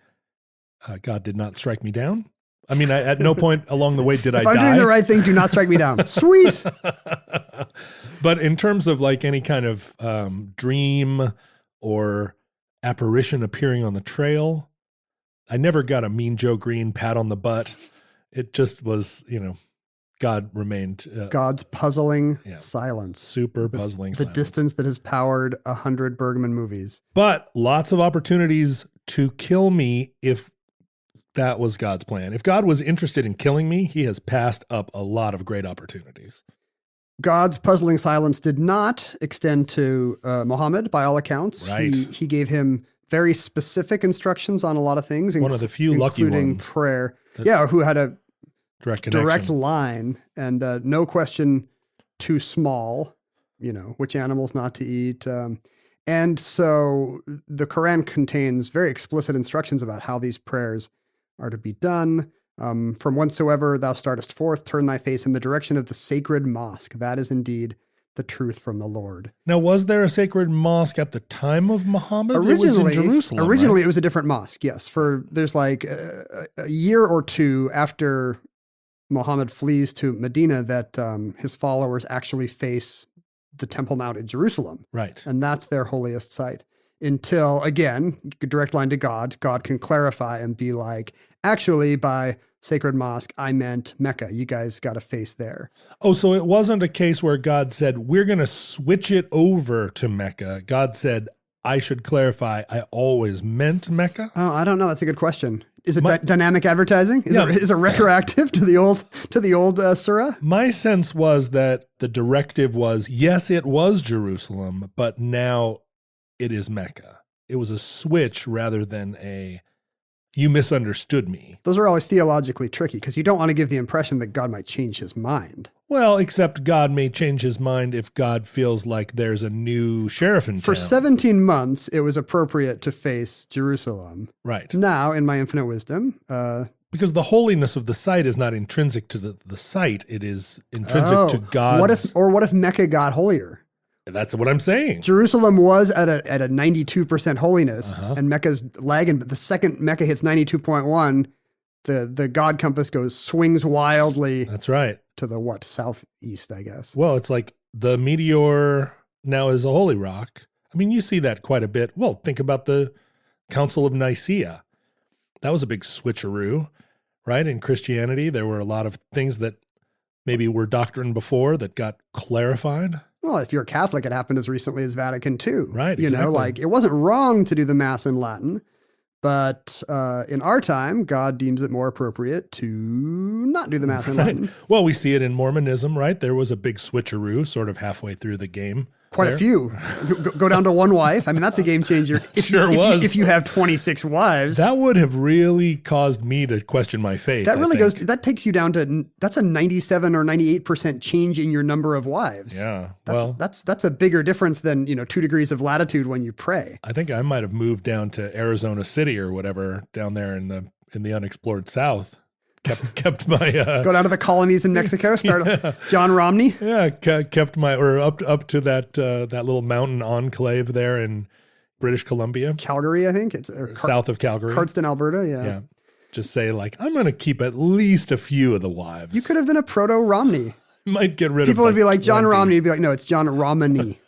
[SPEAKER 4] God did not strike me down. I mean, at no point along the way did I die.
[SPEAKER 3] If I'm doing the right thing, do not strike me down. Sweet.
[SPEAKER 4] But in terms of like any kind of dream or apparition appearing on the trail, I never got a Mean Joe Green pat on the butt. It just was, God remained.
[SPEAKER 3] God's puzzling silence.
[SPEAKER 4] Super puzzling
[SPEAKER 3] silence. The distance that has powered 100 Bergman movies.
[SPEAKER 4] But lots of opportunities to kill me if that was God's plan. If God was interested in killing me, he has passed up a lot of great opportunities.
[SPEAKER 3] God's puzzling silence did not extend to Muhammad, by all accounts.
[SPEAKER 4] Right.
[SPEAKER 3] He gave him very specific instructions on a lot of things.
[SPEAKER 4] One of the few lucky ones.
[SPEAKER 3] Including prayer. Yeah, who had a
[SPEAKER 4] direct
[SPEAKER 3] line and no question too small, which animals not to eat. And so the Quran contains very explicit instructions about how these prayers are to be done. From whensoever thou startest forth, turn thy face in the direction of the sacred mosque. That is indeed the truth from the Lord.
[SPEAKER 4] Now, was there a sacred mosque at the time of Muhammad?
[SPEAKER 3] Originally,
[SPEAKER 4] it was in Jerusalem,
[SPEAKER 3] originally
[SPEAKER 4] right?
[SPEAKER 3] It was a different mosque. Yes, there's like a year or two after Muhammad flees to Medina that his followers actually face the Temple Mount in Jerusalem.
[SPEAKER 4] Right.
[SPEAKER 3] And that's their holiest site. Until, again, direct line to God can clarify and be like, actually, by sacred mosque, I meant Mecca. You guys got to face there.
[SPEAKER 4] Oh, so it wasn't a case where God said, we're going to switch it over to Mecca. God said, I should clarify, I always meant Mecca?
[SPEAKER 3] Oh, I don't know. That's a good question. Is it dynamic advertising? Is it retroactive to the old surah?
[SPEAKER 4] My sense was that the directive was, yes, it was Jerusalem, but now it is Mecca. It was a switch rather than you misunderstood me.
[SPEAKER 3] Those are always theologically tricky because you don't want to give the impression that God might change his mind.
[SPEAKER 4] Well, except God may change his mind if God feels like there's a new sheriff in town.
[SPEAKER 3] For 17 months, it was appropriate to face Jerusalem.
[SPEAKER 4] Right.
[SPEAKER 3] Now, in my infinite wisdom...
[SPEAKER 4] because the holiness of the site is not intrinsic to the site. It is intrinsic to God's...
[SPEAKER 3] What if Mecca got holier?
[SPEAKER 4] That's what I'm saying.
[SPEAKER 3] Jerusalem was at a 92% holiness, and Mecca's lagging. But the second Mecca hits 92.1, the God compass swings wildly.
[SPEAKER 4] That's right.
[SPEAKER 3] To the southeast, I guess.
[SPEAKER 4] Well, it's like the meteor now is a holy rock. I mean, you see that quite a bit. Well, think about the Council of Nicaea. That was a big switcheroo, right? In Christianity, there were a lot of things that maybe were doctrine before that got clarified.
[SPEAKER 3] Well, if you're a Catholic, it happened as recently as Vatican II.
[SPEAKER 4] Right, exactly.
[SPEAKER 3] It wasn't wrong to do the Mass in Latin, but in our time, God deems it more appropriate to not do the Mass in Latin.
[SPEAKER 4] Well, we see it in Mormonism, right? There was a big switcheroo sort of halfway through the game.
[SPEAKER 3] Quite a few. Go down to one wife. I mean, that's a game changer. If you have 26 wives.
[SPEAKER 4] That would have really caused me to question my faith.
[SPEAKER 3] That takes you down to, that's a 97 or 98% change in your number of wives.
[SPEAKER 4] Yeah.
[SPEAKER 3] That's a bigger difference than, 2 degrees of latitude when you pray.
[SPEAKER 4] I think I might have moved down to Arizona City or whatever down there in the unexplored South. Kept my
[SPEAKER 3] go down to the colonies in Mexico. Start John Romney.
[SPEAKER 4] Yeah, kept my up to that little mountain enclave there in British Columbia,
[SPEAKER 3] Calgary, I think it's
[SPEAKER 4] south of Calgary,
[SPEAKER 3] Cardston, Alberta.
[SPEAKER 4] Yeah. Just say I'm going to keep at least a few of the wives.
[SPEAKER 3] You could have been a proto Romney.
[SPEAKER 4] Might get rid of.
[SPEAKER 3] People would be like John Romney. Would be like, no, it's John Romney.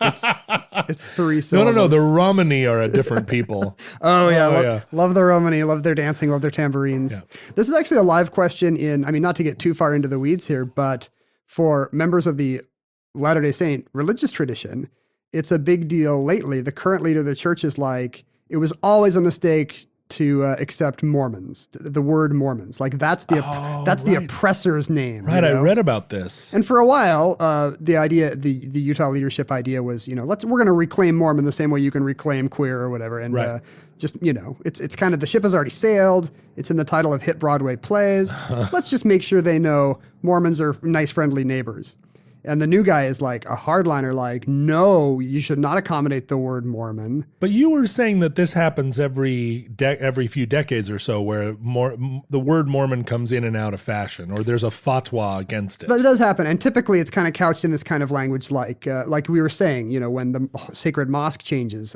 [SPEAKER 3] It's 3 syllables.
[SPEAKER 4] No. The Romani are a different people.
[SPEAKER 3] Love the Romani. Love their dancing. Love their tambourines. Yeah. This is actually a live question not to get too far into the weeds here, but for members of the Latter-day Saint religious tradition, it's a big deal lately. The current leader of the church is like, it was always a mistake to accept Mormons, the word Mormons. Like that's the oppressor's name.
[SPEAKER 4] Right, I read about this.
[SPEAKER 3] And for a while, the Utah leadership idea was, we're going to reclaim Mormon the same way you can reclaim queer or whatever. And it's kind of, the ship has already sailed. It's in the title of hit Broadway plays. Let's just make sure they know Mormons are nice, friendly neighbors. And the new guy is like a hardliner, like, no, you should not accommodate the word Mormon.
[SPEAKER 4] But you were saying that this happens every few decades or so, where the word Mormon comes in and out of fashion, or there's a fatwa against it.
[SPEAKER 3] That does happen, and typically it's kind of couched in this kind of language, like we were saying, when the sacred mosque changes.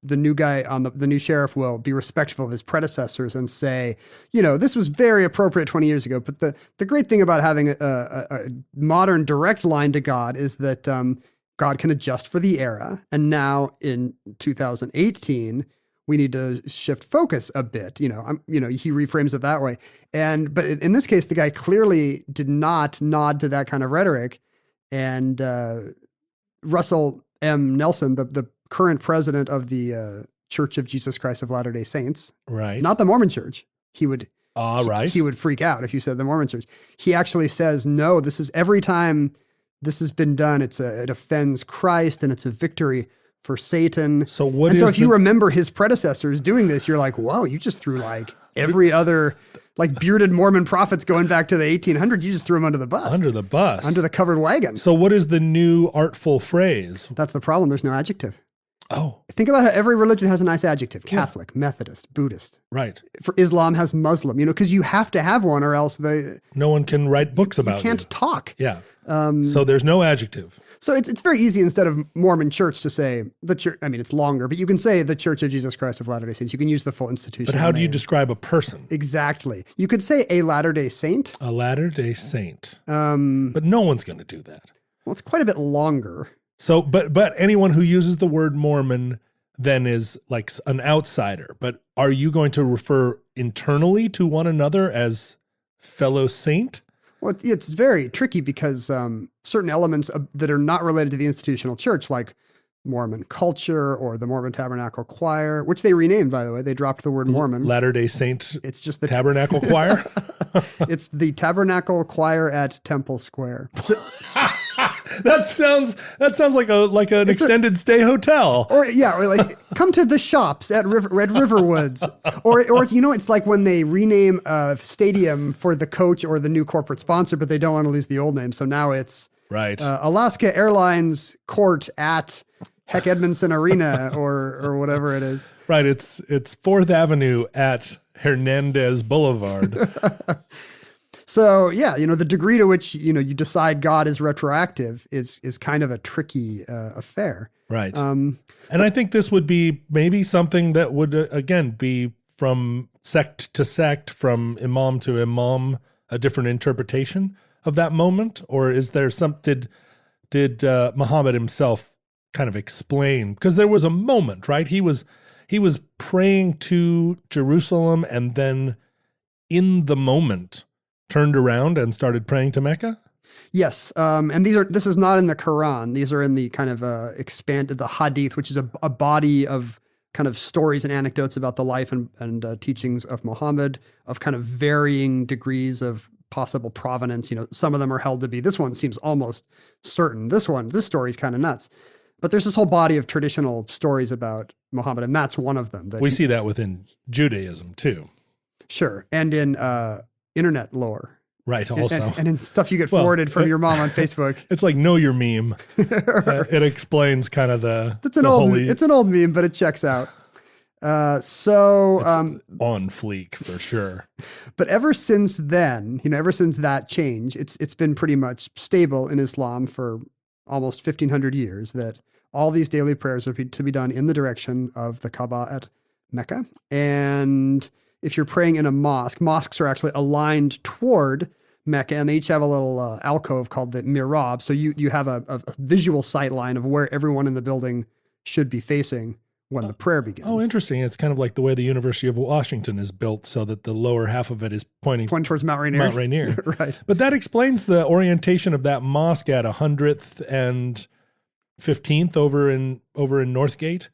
[SPEAKER 3] The new guy the new sheriff will be respectful of his predecessors and say, this was very appropriate 20 years ago. But the great thing about having a modern direct line to God is that God can adjust for the era. And now in 2018, we need to shift focus a bit. He reframes it that way. But in this case, the guy clearly did not nod to that kind of rhetoric. And Russell M. Nelson, the current president of the Church of Jesus Christ of Latter-day Saints,
[SPEAKER 4] right?
[SPEAKER 3] Not the Mormon Church. He would freak out if you said the Mormon Church. He actually says, no, this is every time this has been done, it offends Christ and it's a victory for Satan.
[SPEAKER 4] So
[SPEAKER 3] if you remember his predecessors doing this, you're like, whoa, you just threw like every other like bearded Mormon prophets going back to the 1800s. You just threw them under the bus.
[SPEAKER 4] Under the
[SPEAKER 3] covered wagon.
[SPEAKER 4] So what is the new artful phrase?
[SPEAKER 3] That's the problem. There's no adjective.
[SPEAKER 4] Oh.
[SPEAKER 3] Think about how every religion has a nice adjective. Catholic, Methodist, Buddhist.
[SPEAKER 4] Right.
[SPEAKER 3] For Islam has Muslim, because you have to have one or else
[SPEAKER 4] no one can write books about it.
[SPEAKER 3] You can't talk.
[SPEAKER 4] Yeah. So there's no adjective.
[SPEAKER 3] So it's very easy instead of Mormon Church to say the church. I mean, it's longer, but you can say the Church of Jesus Christ of Latter-day Saints. You can use the full institution.
[SPEAKER 4] But how do you describe a person?
[SPEAKER 3] Exactly. You could say a Latter-day Saint.
[SPEAKER 4] A Latter-day Saint. But no one's going to do that.
[SPEAKER 3] Well, it's quite a bit longer.
[SPEAKER 4] So, but anyone who uses the word Mormon then is like an outsider. But are you going to refer internally to one another as fellow saint?
[SPEAKER 3] Well, it's very tricky because certain elements that are not related to the institutional church, like Mormon culture or the Mormon Tabernacle Choir, which they renamed, by the way. They dropped the word Mormon.
[SPEAKER 4] Latter-day Saint.
[SPEAKER 3] It's just the
[SPEAKER 4] Tabernacle Choir.
[SPEAKER 3] It's the Tabernacle Choir at Temple Square. So,
[SPEAKER 4] that sounds like an extended stay hotel.
[SPEAKER 3] Or like come to the shops at Red River Woods. Or it's like when they rename a stadium for the coach or the new corporate sponsor, but they don't want to lose the old name. So now it's
[SPEAKER 4] right.
[SPEAKER 3] Alaska Airlines Court at Heck Edmondson Arena or whatever it is.
[SPEAKER 4] Right. It's 4th Avenue at Hernandez Boulevard.
[SPEAKER 3] So the degree to which, you decide God is retroactive is kind of a tricky affair.
[SPEAKER 4] Right. And I think this would be maybe something that would, again, be from sect to sect, from imam to imam, a different interpretation of that moment? Or is there did Muhammad himself kind of explain? Because there was a moment, right? He was praying to Jerusalem and then in the moment turned around and started praying to Mecca?
[SPEAKER 3] Yes. And this is not in the Quran. These are in the kind of expanded, the Hadith, which is a body of kind of stories and anecdotes about the life and teachings of Muhammad, of kind of varying degrees of possible provenance. Some of them are held to be, this one seems almost certain. This story is kind of nuts. But there's this whole body of traditional stories about Muhammad, and that's one of them.
[SPEAKER 4] We see that within Judaism too.
[SPEAKER 3] Sure. And in internet lore.
[SPEAKER 4] Right, also.
[SPEAKER 3] And in stuff you get forwarded from your mom on Facebook.
[SPEAKER 4] It's like Know Your Meme. It explains kind of
[SPEAKER 3] it's an old meme, but it checks out. It's on
[SPEAKER 4] fleek for sure.
[SPEAKER 3] But ever since then, ever since that change, it's been pretty much stable in Islam for almost 1,500 years that all these daily prayers are to be done in the direction of the Kaaba at Mecca. And if you're praying in a mosque, mosques are actually aligned toward Mecca, and they each have a little alcove called the mihrab. So you have a visual sight line of where everyone in the building should be facing when the prayer begins.
[SPEAKER 4] Oh, interesting. It's kind of like the way the University of Washington is built so that the lower half of it is pointing
[SPEAKER 3] towards Mount Rainier. Right.
[SPEAKER 4] But that explains the orientation of that mosque at 100th and 15th over in Northgate,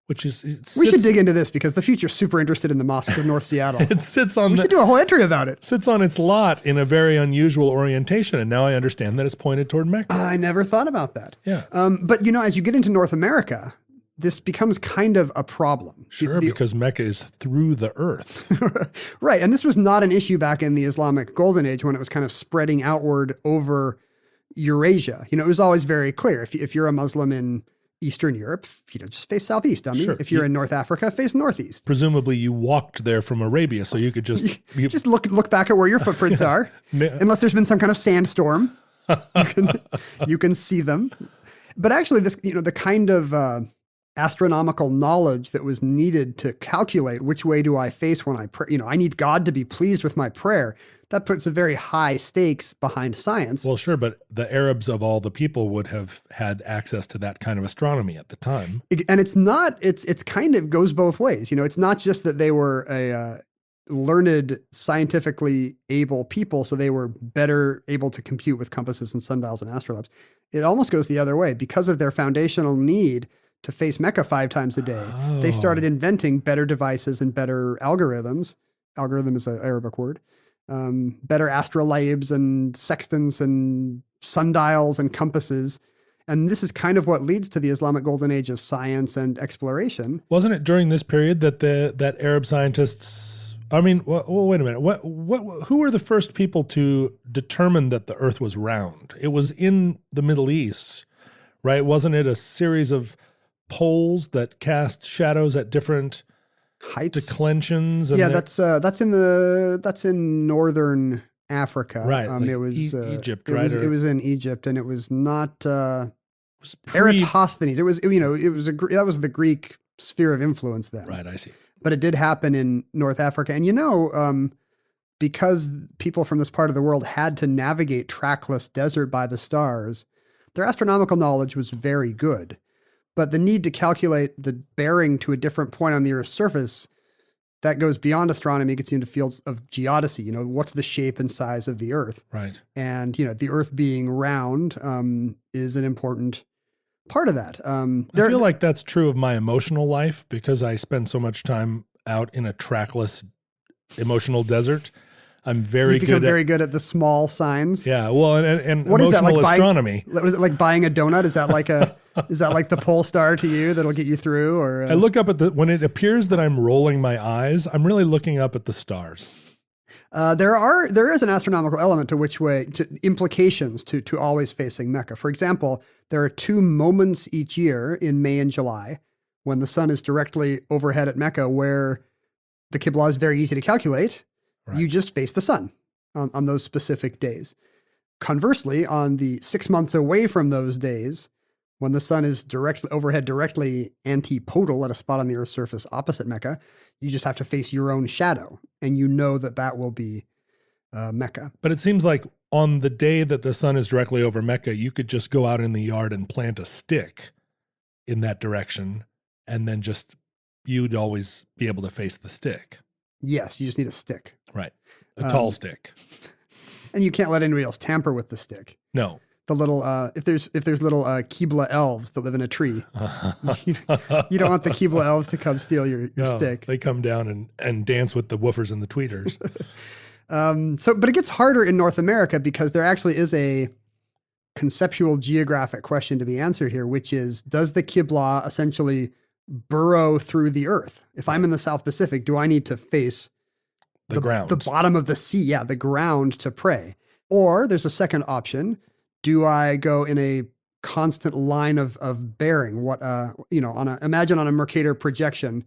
[SPEAKER 4] which is
[SPEAKER 3] We should dig into this because the future's super interested in the mosques of North Seattle.
[SPEAKER 4] It sits on.
[SPEAKER 3] We should do a whole entry about it.
[SPEAKER 4] Sits on its lot in a very unusual orientation, and now I understand that it's pointed toward Mecca.
[SPEAKER 3] I never thought about that.
[SPEAKER 4] Yeah.
[SPEAKER 3] But as you get into North America, this becomes kind of a problem.
[SPEAKER 4] Sure, because Mecca is through the earth.
[SPEAKER 3] Right. And this was not an issue back in the Islamic Golden Age when it was kind of spreading outward over Eurasia. It was always very clear. If you're a Muslim in Eastern Europe, just face southeast.
[SPEAKER 4] Sure.
[SPEAKER 3] If you're in North Africa, face northeast.
[SPEAKER 4] Presumably you walked there from Arabia, so you could just...
[SPEAKER 3] Just look back at where your footprints are. Unless there's been some kind of sandstorm, you can see them. But actually, this the kind of astronomical knowledge that was needed to calculate which way do I face when I pray. I need God to be pleased with my prayer. That puts a very high stakes behind science.
[SPEAKER 4] Well, sure, but the Arabs of all the people would have had access to that kind of astronomy at the time.
[SPEAKER 3] And it's kind of goes both ways. It's not just that they were a learned, scientifically able people, so they were better able to compute with compasses and sundials and astrolabes. It almost goes the other way. Because of their foundational need to face Mecca 5 times a day, they started inventing better devices and better algorithms. Algorithm is an Arabic word. Better astrolabes and sextants and sundials and compasses. And this is kind of what leads to the Islamic Golden Age of science and exploration.
[SPEAKER 4] Wasn't it during this period that that Arab scientists... I mean, wait a minute. Who were the first people to determine that the earth was round? It was in the Middle East, right? Wasn't it a series of poles that cast shadows at different
[SPEAKER 3] heights,
[SPEAKER 4] declensions? And
[SPEAKER 3] yeah, that's in northern Africa.
[SPEAKER 4] Right.
[SPEAKER 3] It was
[SPEAKER 4] Egypt, right?
[SPEAKER 3] It was in Egypt, and it was not Eratosthenes. It was that was the Greek sphere of influence then.
[SPEAKER 4] Right, I see.
[SPEAKER 3] But it did happen in North Africa. And because people from this part of the world had to navigate trackless desert by the stars, their astronomical knowledge was very good. But the need to calculate the bearing to a different point on the Earth's surface, that goes beyond astronomy, gets you into fields of geodesy. What's the shape and size of the Earth?
[SPEAKER 4] Right.
[SPEAKER 3] And, the Earth being round is an important part of that.
[SPEAKER 4] I feel like that's true of my emotional life because I spend so much time out in a trackless emotional desert. I'm very good at
[SPEAKER 3] the small signs.
[SPEAKER 4] Yeah. Well, and
[SPEAKER 3] what
[SPEAKER 4] emotional
[SPEAKER 3] is that, like
[SPEAKER 4] astronomy.
[SPEAKER 3] What is it, like buying a donut? Is that like is that like the pole star to you that'll get you through? Or
[SPEAKER 4] I look up at when it appears that I'm rolling my eyes, I'm really looking up at the stars.
[SPEAKER 3] There is an astronomical element to implications to always facing Mecca. For example, there are 2 moments each year in May and July when the sun is directly overhead at Mecca where the Qibla is very easy to calculate. Right. You just face the sun on those specific days. Conversely, on the 6 months away from those days, when the sun is directly antipodal at a spot on the Earth's surface opposite Mecca, you just have to face your own shadow, and that will be Mecca.
[SPEAKER 4] But it seems like on the day that the sun is directly over Mecca, you could just go out in the yard and plant a stick in that direction, and then you'd always be able to face the stick.
[SPEAKER 3] Yes, you just need a stick.
[SPEAKER 4] Right. A tall stick.
[SPEAKER 3] And you can't let anybody else tamper with the stick.
[SPEAKER 4] No.
[SPEAKER 3] The little, if there's little Qibla elves that live in a tree, you don't want the Qibla elves to come steal your stick.
[SPEAKER 4] They come down and dance with the woofers and the tweeters.
[SPEAKER 3] But it gets harder in North America because there actually is a conceptual geographic question to be answered here, which is, does the Qibla essentially burrow through the earth? If I'm in the South Pacific, do I need to face
[SPEAKER 4] the ground,
[SPEAKER 3] the bottom of the sea? Yeah, the ground to pray. Or there's a second option. Do I go in a constant line of bearing? Imagine on a Mercator projection.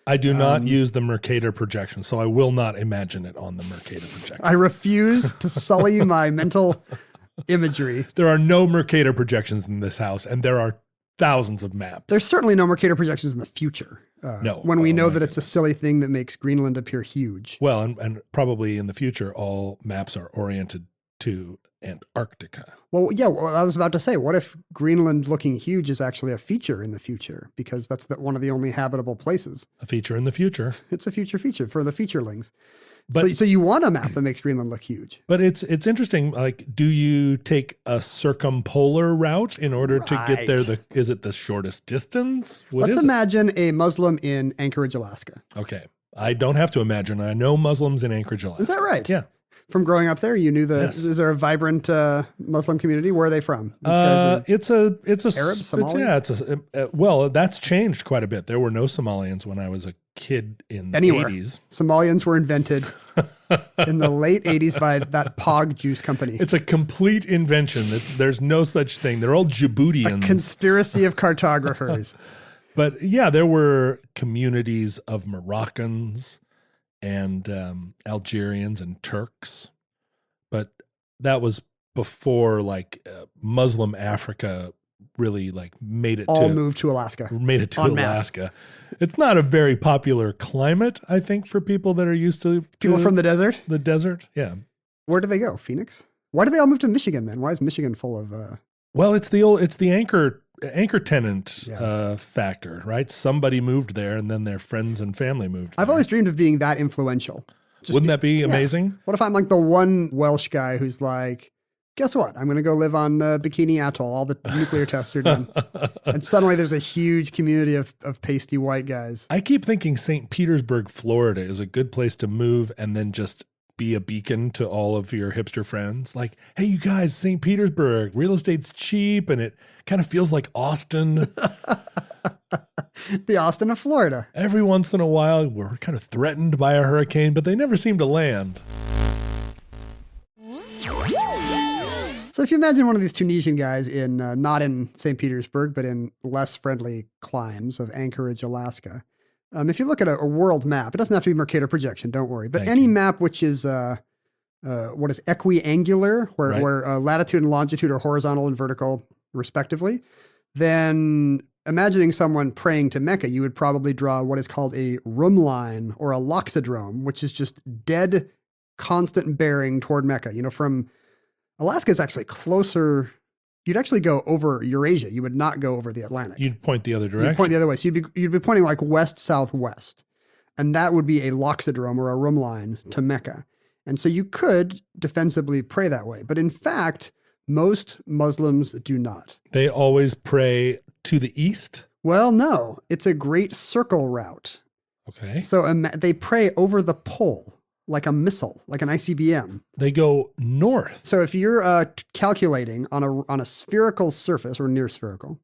[SPEAKER 4] I do not use the Mercator projection, so I will not imagine it on the Mercator projection.
[SPEAKER 3] I refuse to sully my mental imagery.
[SPEAKER 4] There are no Mercator projections in this house, and there are thousands of maps.
[SPEAKER 3] There's certainly no Mercator projections in the future. When we know that it's a silly thing that makes Greenland appear huge.
[SPEAKER 4] Well, and probably in the future, all maps are oriented to Antarctica.
[SPEAKER 3] Well, yeah, well, I was about to say, what if Greenland looking huge is actually a feature in the future? Because that's one of the only habitable places.
[SPEAKER 4] A feature in the future.
[SPEAKER 3] It's a future for the featurelings.
[SPEAKER 4] But,
[SPEAKER 3] so you want a map that makes Greenland look huge.
[SPEAKER 4] But it's interesting. Like, do you take a circumpolar route in order to get there? Is it the shortest distance?
[SPEAKER 3] Let's imagine a Muslim in Anchorage, Alaska.
[SPEAKER 4] Okay. I don't have to imagine. I know Muslims in Anchorage, Alaska.
[SPEAKER 3] Is that right?
[SPEAKER 4] Yeah.
[SPEAKER 3] From growing up there, you knew
[SPEAKER 4] Yes.
[SPEAKER 3] Is there a vibrant Muslim community? Where are they from? These
[SPEAKER 4] guys it's a
[SPEAKER 3] Arab, Somali?
[SPEAKER 4] Well, that's changed quite a bit. There were no Somalians when I was a kid in the 80s.
[SPEAKER 3] Somalians were invented in the late 80s by that Pog juice company.
[SPEAKER 4] It's a complete invention. There's no such thing. They're all Djiboutians.
[SPEAKER 3] A conspiracy of cartographers.
[SPEAKER 4] But yeah, there were communities of Moroccans and Algerians and Turks, but that was before Muslim Africa really made it
[SPEAKER 3] moved to Alaska.
[SPEAKER 4] Made it to Alaska. It's not a very popular climate, I think, for people that are used to
[SPEAKER 3] people from the desert.
[SPEAKER 4] The desert, yeah.
[SPEAKER 3] Where do they go? Phoenix? Why do they all move to Michigan then? Why is Michigan full of?
[SPEAKER 4] Well, it's the anchor tenant factor, right? Somebody moved there, and then their friends and family moved there.
[SPEAKER 3] I've always dreamed of being that influential.
[SPEAKER 4] Wouldn't that be amazing?
[SPEAKER 3] What if I'm like the one Welsh guy who's like, guess what? I'm going to go live on the Bikini Atoll. All the nuclear tests are done. And suddenly there's a huge community of pasty white guys.
[SPEAKER 4] I keep thinking St. Petersburg, Florida is a good place to move and then just be a beacon to all of your hipster friends. Like, hey, you guys, St. Petersburg, real estate's cheap, and it kind of feels like Austin.
[SPEAKER 3] The Austin of Florida.
[SPEAKER 4] Every once in a while, we're kind of threatened by a hurricane, but they never seem to land.
[SPEAKER 3] So if you imagine one of these Tunisian guys in, not in St. Petersburg, but in less friendly climes of Anchorage, Alaska, if you look at a world map, it doesn't have to be Mercator projection, don't worry, but any map which is what is equiangular, where latitude and longitude are horizontal and vertical respectively, then imagining someone praying to Mecca, you would probably draw what is called a room line or a loxodrome, which is just dead constant bearing toward Mecca. From Alaska is actually closer. You'd actually go over Eurasia. You would not go over the Atlantic.
[SPEAKER 4] You'd point the other direction.
[SPEAKER 3] You'd point the other way. So you'd be pointing like west-southwest. And that would be a loxodrome or a room line to Mecca. And so you could defensively pray that way. But in fact, most Muslims do not.
[SPEAKER 4] They always pray to the east?
[SPEAKER 3] Well, no. It's a great circle route.
[SPEAKER 4] Okay.
[SPEAKER 3] So they pray over the pole, like a missile, like an ICBM.
[SPEAKER 4] They go north.
[SPEAKER 3] So if you're calculating on a spherical surface or near spherical,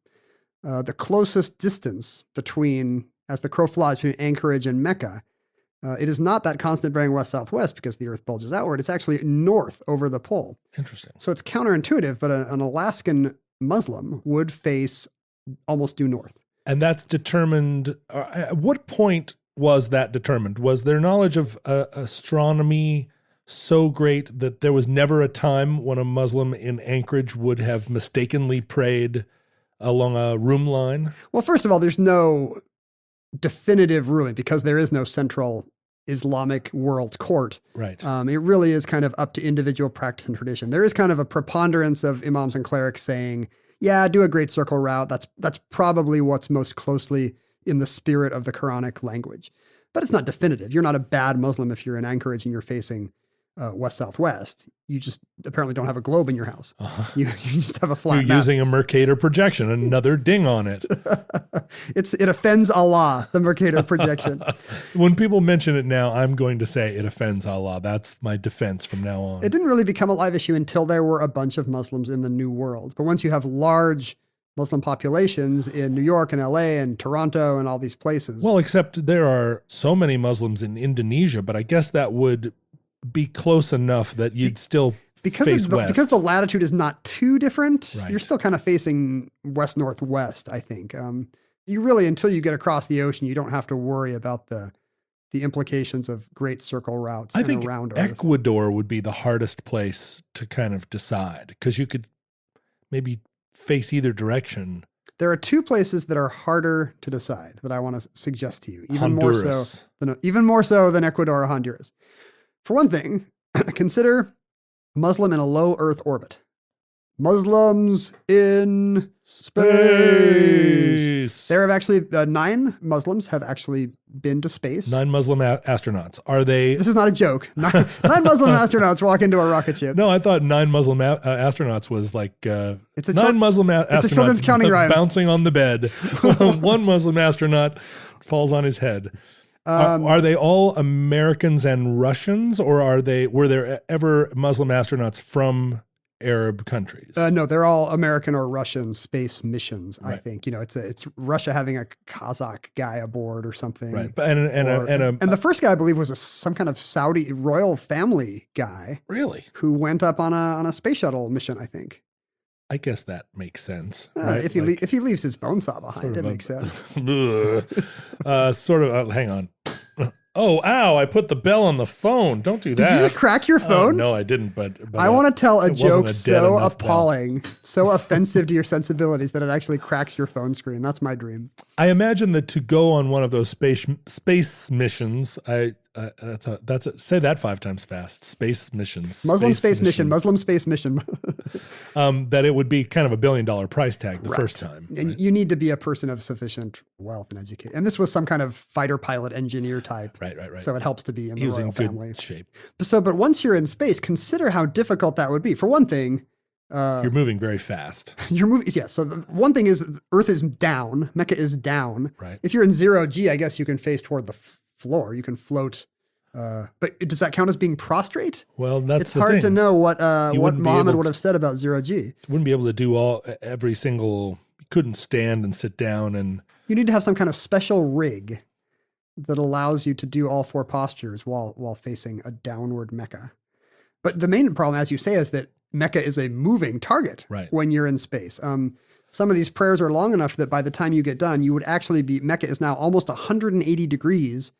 [SPEAKER 3] the closest distance between, as the crow flies, between Anchorage and Mecca, it is not that constant bearing west-southwest because the Earth bulges outward. It's actually north over the pole.
[SPEAKER 4] Interesting.
[SPEAKER 3] So it's counterintuitive, but an Alaskan Muslim would face almost due north.
[SPEAKER 4] And that's determined. At what point was that determined? Was their knowledge of astronomy so great that there was never a time when a Muslim in Anchorage would have mistakenly prayed along a room line?
[SPEAKER 3] Well, first of all, there's no definitive ruling because there is no central Islamic world court.
[SPEAKER 4] Right.
[SPEAKER 3] It really is kind of up to individual practice and tradition. There is kind of a preponderance of imams and clerics saying, yeah, do a great circle route. That's probably what's most closely in the spirit of the Quranic language. But it's not definitive. You're not a bad Muslim if you're in Anchorage and you're facing west-southwest. You just apparently don't have a globe in your house. Uh-huh. You just have a flat
[SPEAKER 4] You're
[SPEAKER 3] map.
[SPEAKER 4] Using a Mercator projection, another ding on it.
[SPEAKER 3] It offends Allah, the Mercator projection.
[SPEAKER 4] When people mention it now, I'm going to say it offends Allah. That's my defense from now on.
[SPEAKER 3] It didn't really become a live issue until there were a bunch of Muslims in the New World. But once you have large Muslim populations in New York and LA and Toronto and all these places.
[SPEAKER 4] Well, except there are so many Muslims in Indonesia, but I guess that would be close enough that you'd still face west.
[SPEAKER 3] Because the latitude is not too different,
[SPEAKER 4] right.
[SPEAKER 3] You're still kind of facing west-northwest, I think. You really, until you get across the ocean, you don't have to worry about the implications of great circle routes
[SPEAKER 4] I think
[SPEAKER 3] around Earth.
[SPEAKER 4] Ecuador would be the hardest place to kind of decide because you could maybe face either direction.
[SPEAKER 3] There are two places that are harder to decide that I want to suggest to you, even more so than Ecuador or Honduras. For one thing, consider Muslim in a low Earth orbit. Muslims in space. There have actually 9 Muslims have actually been to space.
[SPEAKER 4] 9 Muslim astronauts. Are they?
[SPEAKER 3] This is not a joke. 9 Muslim astronauts walk into a rocket ship.
[SPEAKER 4] No, I thought 9 Muslim astronauts was like
[SPEAKER 3] it's a
[SPEAKER 4] 9 Muslim astronauts.
[SPEAKER 3] It's a children's counting rhyme.
[SPEAKER 4] Bouncing on the bed. 1 Muslim astronaut falls on his head. Are they all Americans and Russians, or were there ever Muslim astronauts from Arab countries?
[SPEAKER 3] No, they're all American or Russian space missions. Right. I think it's Russia having a Kazakh guy aboard or something.
[SPEAKER 4] Right, and
[SPEAKER 3] the first guy I believe was some kind of Saudi royal family guy.
[SPEAKER 4] Really?
[SPEAKER 3] Who went up on a space shuttle mission? I think.
[SPEAKER 4] I guess that makes sense. Right?
[SPEAKER 3] If he leaves his bone saw behind, it makes sense.
[SPEAKER 4] Hang on. Oh, ow, I put the bell on the phone. Don't do that.
[SPEAKER 3] Did you crack your phone?
[SPEAKER 4] No, I didn't, but
[SPEAKER 3] I want to tell a joke so appalling, so offensive to your sensibilities that it actually cracks your phone screen. That's my dream.
[SPEAKER 4] I imagine that to go on one of those space missions, say that 5 times fast. Space missions.
[SPEAKER 3] Muslim space mission. Muslim space mission.
[SPEAKER 4] That it would be kind of $1 billion price tag the first time.
[SPEAKER 3] And
[SPEAKER 4] right?
[SPEAKER 3] You need to be a person of sufficient wealth and education. And this was some kind of fighter pilot engineer type.
[SPEAKER 4] Right.
[SPEAKER 3] So it helps to be in the royal family.
[SPEAKER 4] Shape.
[SPEAKER 3] But once you're in space, consider how difficult that would be. For one thing,
[SPEAKER 4] you're moving very fast.
[SPEAKER 3] So the one thing is Earth is down. Mecca is down.
[SPEAKER 4] Right.
[SPEAKER 3] If you're in 0G, I guess you can face toward the floor. You can float. But does that count as being prostrate?
[SPEAKER 4] Well, it's
[SPEAKER 3] hard to know what Muhammad would have said about 0G.
[SPEAKER 4] Wouldn't be able to do every single. Couldn't stand and sit down, and
[SPEAKER 3] you need to have some kind of special rig that allows you to do all 4 postures while facing a downward Mecca. But the main problem, as you say, is that Mecca is a moving target when you're in space. Some of these prayers are long enough that by the time you get done, you would actually be, Mecca is now almost 180 degrees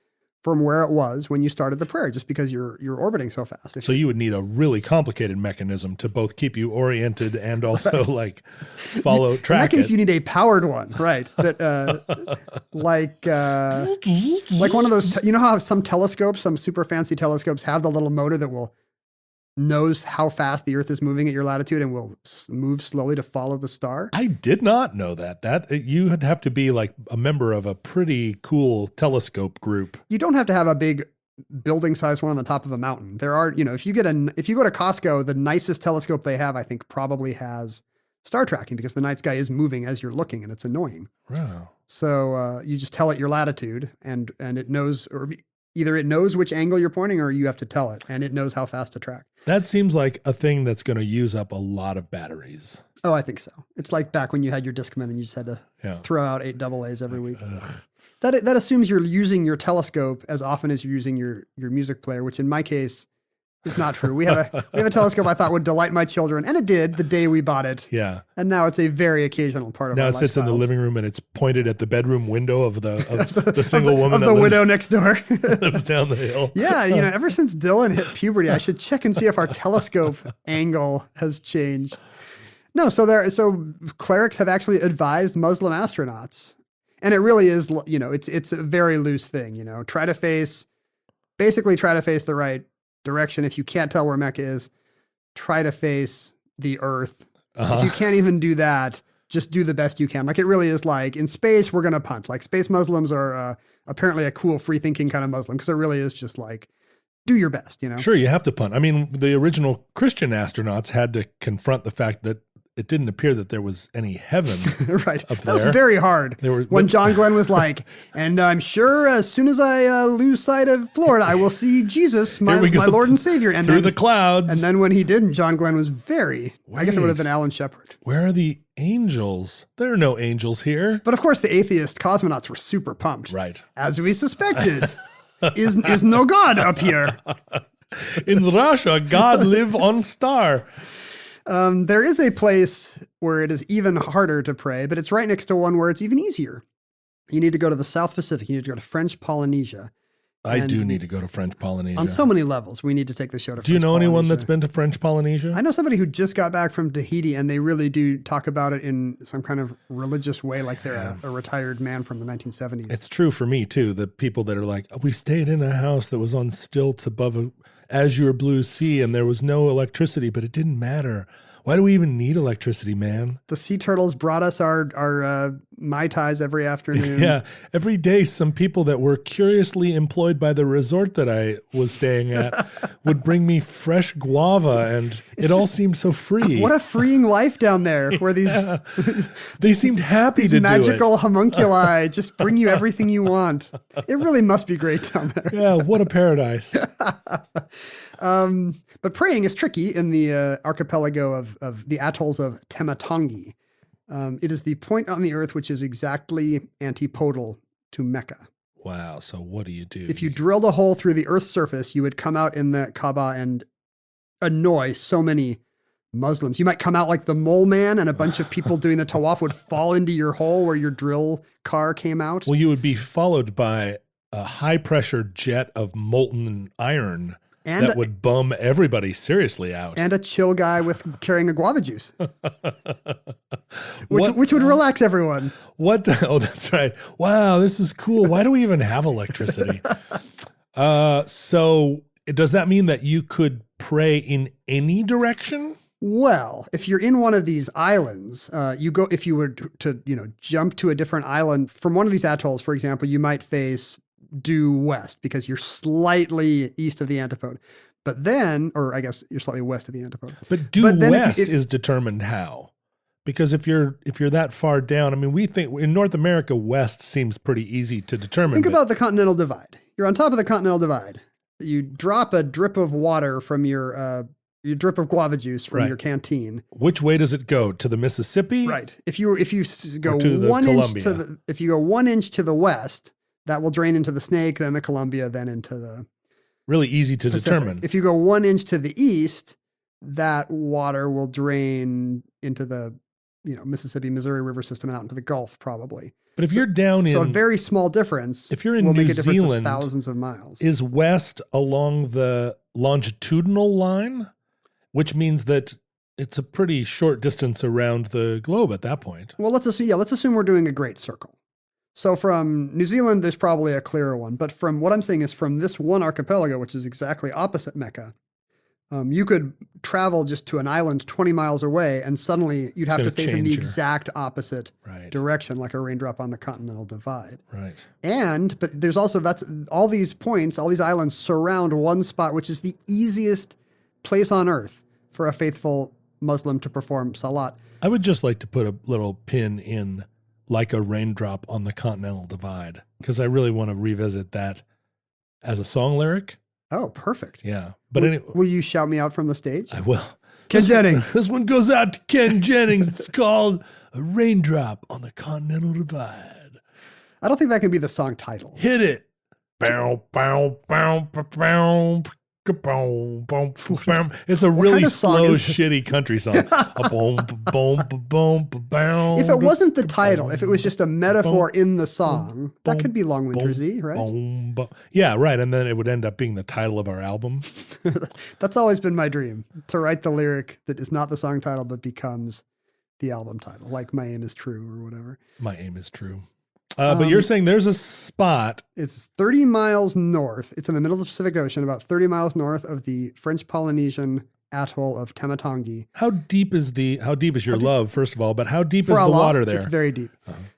[SPEAKER 3] from where it was when you started the prayer, just because you're orbiting so fast.
[SPEAKER 4] So you would need a really complicated mechanism to both keep you oriented and also like follow track.
[SPEAKER 3] In that case, you need a powered one, right? That like one of those. You know how some telescopes, some super fancy telescopes, have the little motor that knows how fast the Earth is moving at your latitude and will move slowly to follow the star?
[SPEAKER 4] I did not know that. You would have to be like a member of a pretty cool telescope group.
[SPEAKER 3] You don't have to have a big building sized one on the top of a mountain. There are, if you go to Costco, the nicest telescope they have, I think, probably has star tracking because the night sky is moving as you're looking and it's annoying.
[SPEAKER 4] Wow.
[SPEAKER 3] So you just tell it your latitude and it knows, or either it knows which angle you're pointing or you have to tell it, and it knows how fast to track.
[SPEAKER 4] That seems like a thing that's going to use up a lot of batteries.
[SPEAKER 3] Oh, I think so. It's like back when you had your Discman and you just had to throw out 8 AA's every week. That assumes you're using your telescope as often as you're using your music player, which in my case is not true. We have a telescope I thought would delight my children, and it did the day we bought it.
[SPEAKER 4] Yeah.
[SPEAKER 3] And now it's a very occasional part of our life.
[SPEAKER 4] Now it sits in the living room and it's pointed at the bedroom window of the single woman
[SPEAKER 3] of the widow next door.
[SPEAKER 4] Lives down the hill.
[SPEAKER 3] Yeah, ever since Dylan hit puberty, I should check and see if our telescope angle has changed. No, so clerics have actually advised Muslim astronauts, and it really is, it's a very loose thing. Try to face the right direction. If you can't tell where Mecca is, try to face the Earth. If you can't even do that, just do the best you can. Like, it really is like in space, we're going to punt. Like, space Muslims are apparently a cool, free thinking kind of Muslim, because it really is just like, do your best, Sure,
[SPEAKER 4] you have to punt. I mean, the original Christian astronauts had to confront the fact that it didn't appear that there was any heaven
[SPEAKER 3] right.
[SPEAKER 4] up
[SPEAKER 3] there. That was very hard. When John Glenn was like, and I'm sure as soon as I lose sight of Florida, I will see Jesus, my Lord and Savior. And
[SPEAKER 4] through the clouds.
[SPEAKER 3] And then when he didn't, John Glenn was I guess it would have been Alan Shepard.
[SPEAKER 4] Where are the angels? There are no angels here.
[SPEAKER 3] But of course, the atheist cosmonauts were super pumped.
[SPEAKER 4] Right.
[SPEAKER 3] As we suspected. is no God up here.
[SPEAKER 4] In Russia, God live on star.
[SPEAKER 3] There is a place where it is even harder to pray, but it's right next to one where it's even easier. You need to go to the South Pacific. You need to go to French Polynesia.
[SPEAKER 4] I do need to go to French Polynesia.
[SPEAKER 3] On so many levels, we need to take the show to French
[SPEAKER 4] Polynesia. Do you know
[SPEAKER 3] Polynesia.
[SPEAKER 4] anyone that's been to French Polynesia?
[SPEAKER 3] I know somebody who just got back from Tahiti, and they really do talk about it in some kind of religious way, like they're a retired man from the 1970s.
[SPEAKER 4] It's true for me, too. The people that are like, we stayed in a house that was on stilts above azure blue sea and there was no electricity, but it didn't matter. Why do we even need electricity, man?
[SPEAKER 3] The sea turtles brought us our Mai Tais every afternoon.
[SPEAKER 4] Yeah, every day some people that were curiously employed by the resort that I was staying at would bring me fresh guava, and it all seemed so free.
[SPEAKER 3] What a freeing life down there, where these
[SPEAKER 4] they seemed happy to do it.
[SPEAKER 3] These magical homunculi just bring you everything you want. It really must be great down there.
[SPEAKER 4] Yeah, what a paradise.
[SPEAKER 3] But praying is tricky in the archipelago of the atolls of Tematongi. It is the point on the earth which is exactly antipodal to Mecca.
[SPEAKER 4] Wow. So what do you do?
[SPEAKER 3] If you drilled a hole through the Earth's surface, you would come out in the Kaaba and annoy so many Muslims. You might come out like the mole man, and a bunch of people doing the tawaf would fall into your hole where your drill car came out.
[SPEAKER 4] Well, you would be followed by a high-pressure jet of molten iron that would bum everybody seriously out.
[SPEAKER 3] And a chill guy carrying a guava juice, which would relax everyone.
[SPEAKER 4] What? Oh, that's right. Wow, this is cool. Why do we even have electricity? So does that mean that you could pray in any direction?
[SPEAKER 3] Well, if you're in one of these islands, if you were to jump to a different island from one of these atolls, for example, you might face due west because you're slightly east of the antipode. But then, or I guess you're slightly west of the antipode.
[SPEAKER 4] But due west is determined how? Because if you're that far down, I mean, we think in North America, west seems pretty easy to determine.
[SPEAKER 3] Think about the Continental Divide. You're on top of the Continental Divide. You drop a drip of water from your drip of guava juice from your canteen.
[SPEAKER 4] Which way does it go? To the Mississippi?
[SPEAKER 3] Right. If you go 1 inch if you go 1 inch to the west, that will drain into the Snake, then the Columbia, then into the
[SPEAKER 4] really easy to
[SPEAKER 3] Pacific.
[SPEAKER 4] determine.
[SPEAKER 3] If you go 1 inch to the east, that water will drain into the Mississippi, Missouri River system and out into the Gulf, probably.
[SPEAKER 4] But if you're down
[SPEAKER 3] so a very small difference,
[SPEAKER 4] if you're in
[SPEAKER 3] will
[SPEAKER 4] New
[SPEAKER 3] make a difference
[SPEAKER 4] Zealand,
[SPEAKER 3] of thousands of miles.
[SPEAKER 4] Is west along the longitudinal line, which means that it's a pretty short distance around the globe at that point.
[SPEAKER 3] Well, let's assume we're doing a great circle. So from New Zealand, there's probably a clearer one. But from what I'm saying is from this one archipelago, which is exactly opposite Mecca, you could travel just to an island 20 miles away, and suddenly you'd have to face in the exact opposite direction, like a raindrop on the Continental Divide.
[SPEAKER 4] Right.
[SPEAKER 3] But there's also, all these points, all these islands surround one spot, which is the easiest place on earth for a faithful Muslim to perform salat.
[SPEAKER 4] I would just like to put a little pin in like a raindrop on the Continental Divide, because I really want to revisit that as a song lyric.
[SPEAKER 3] Oh, perfect.
[SPEAKER 4] Yeah. But
[SPEAKER 3] will you shout me out from the stage?
[SPEAKER 4] I will.
[SPEAKER 3] Ken Jennings.
[SPEAKER 4] This one goes out to Ken Jennings. It's called A Raindrop on the Continental Divide.
[SPEAKER 3] I don't think that can be the song title.
[SPEAKER 4] Hit it. Bow, bow, bow, bow, bow. It's a really slow, shitty country song.
[SPEAKER 3] If it wasn't the title, if it was just a metaphor in the song, that could be Long Winter Z, right?
[SPEAKER 4] Yeah, right. And then it would end up being the title of our album.
[SPEAKER 3] That's always been my dream, to write the lyric that is not the song title, but becomes the album title, like My Aim is True or whatever.
[SPEAKER 4] My Aim is True. But you're saying there's a spot.
[SPEAKER 3] It's 30 miles north. It's in the middle of the Pacific Ocean, about 30 miles north of the French Polynesian atoll of Tematongi.
[SPEAKER 4] How deep is your love, first of all, but how deep is the water there?
[SPEAKER 3] It's very deep.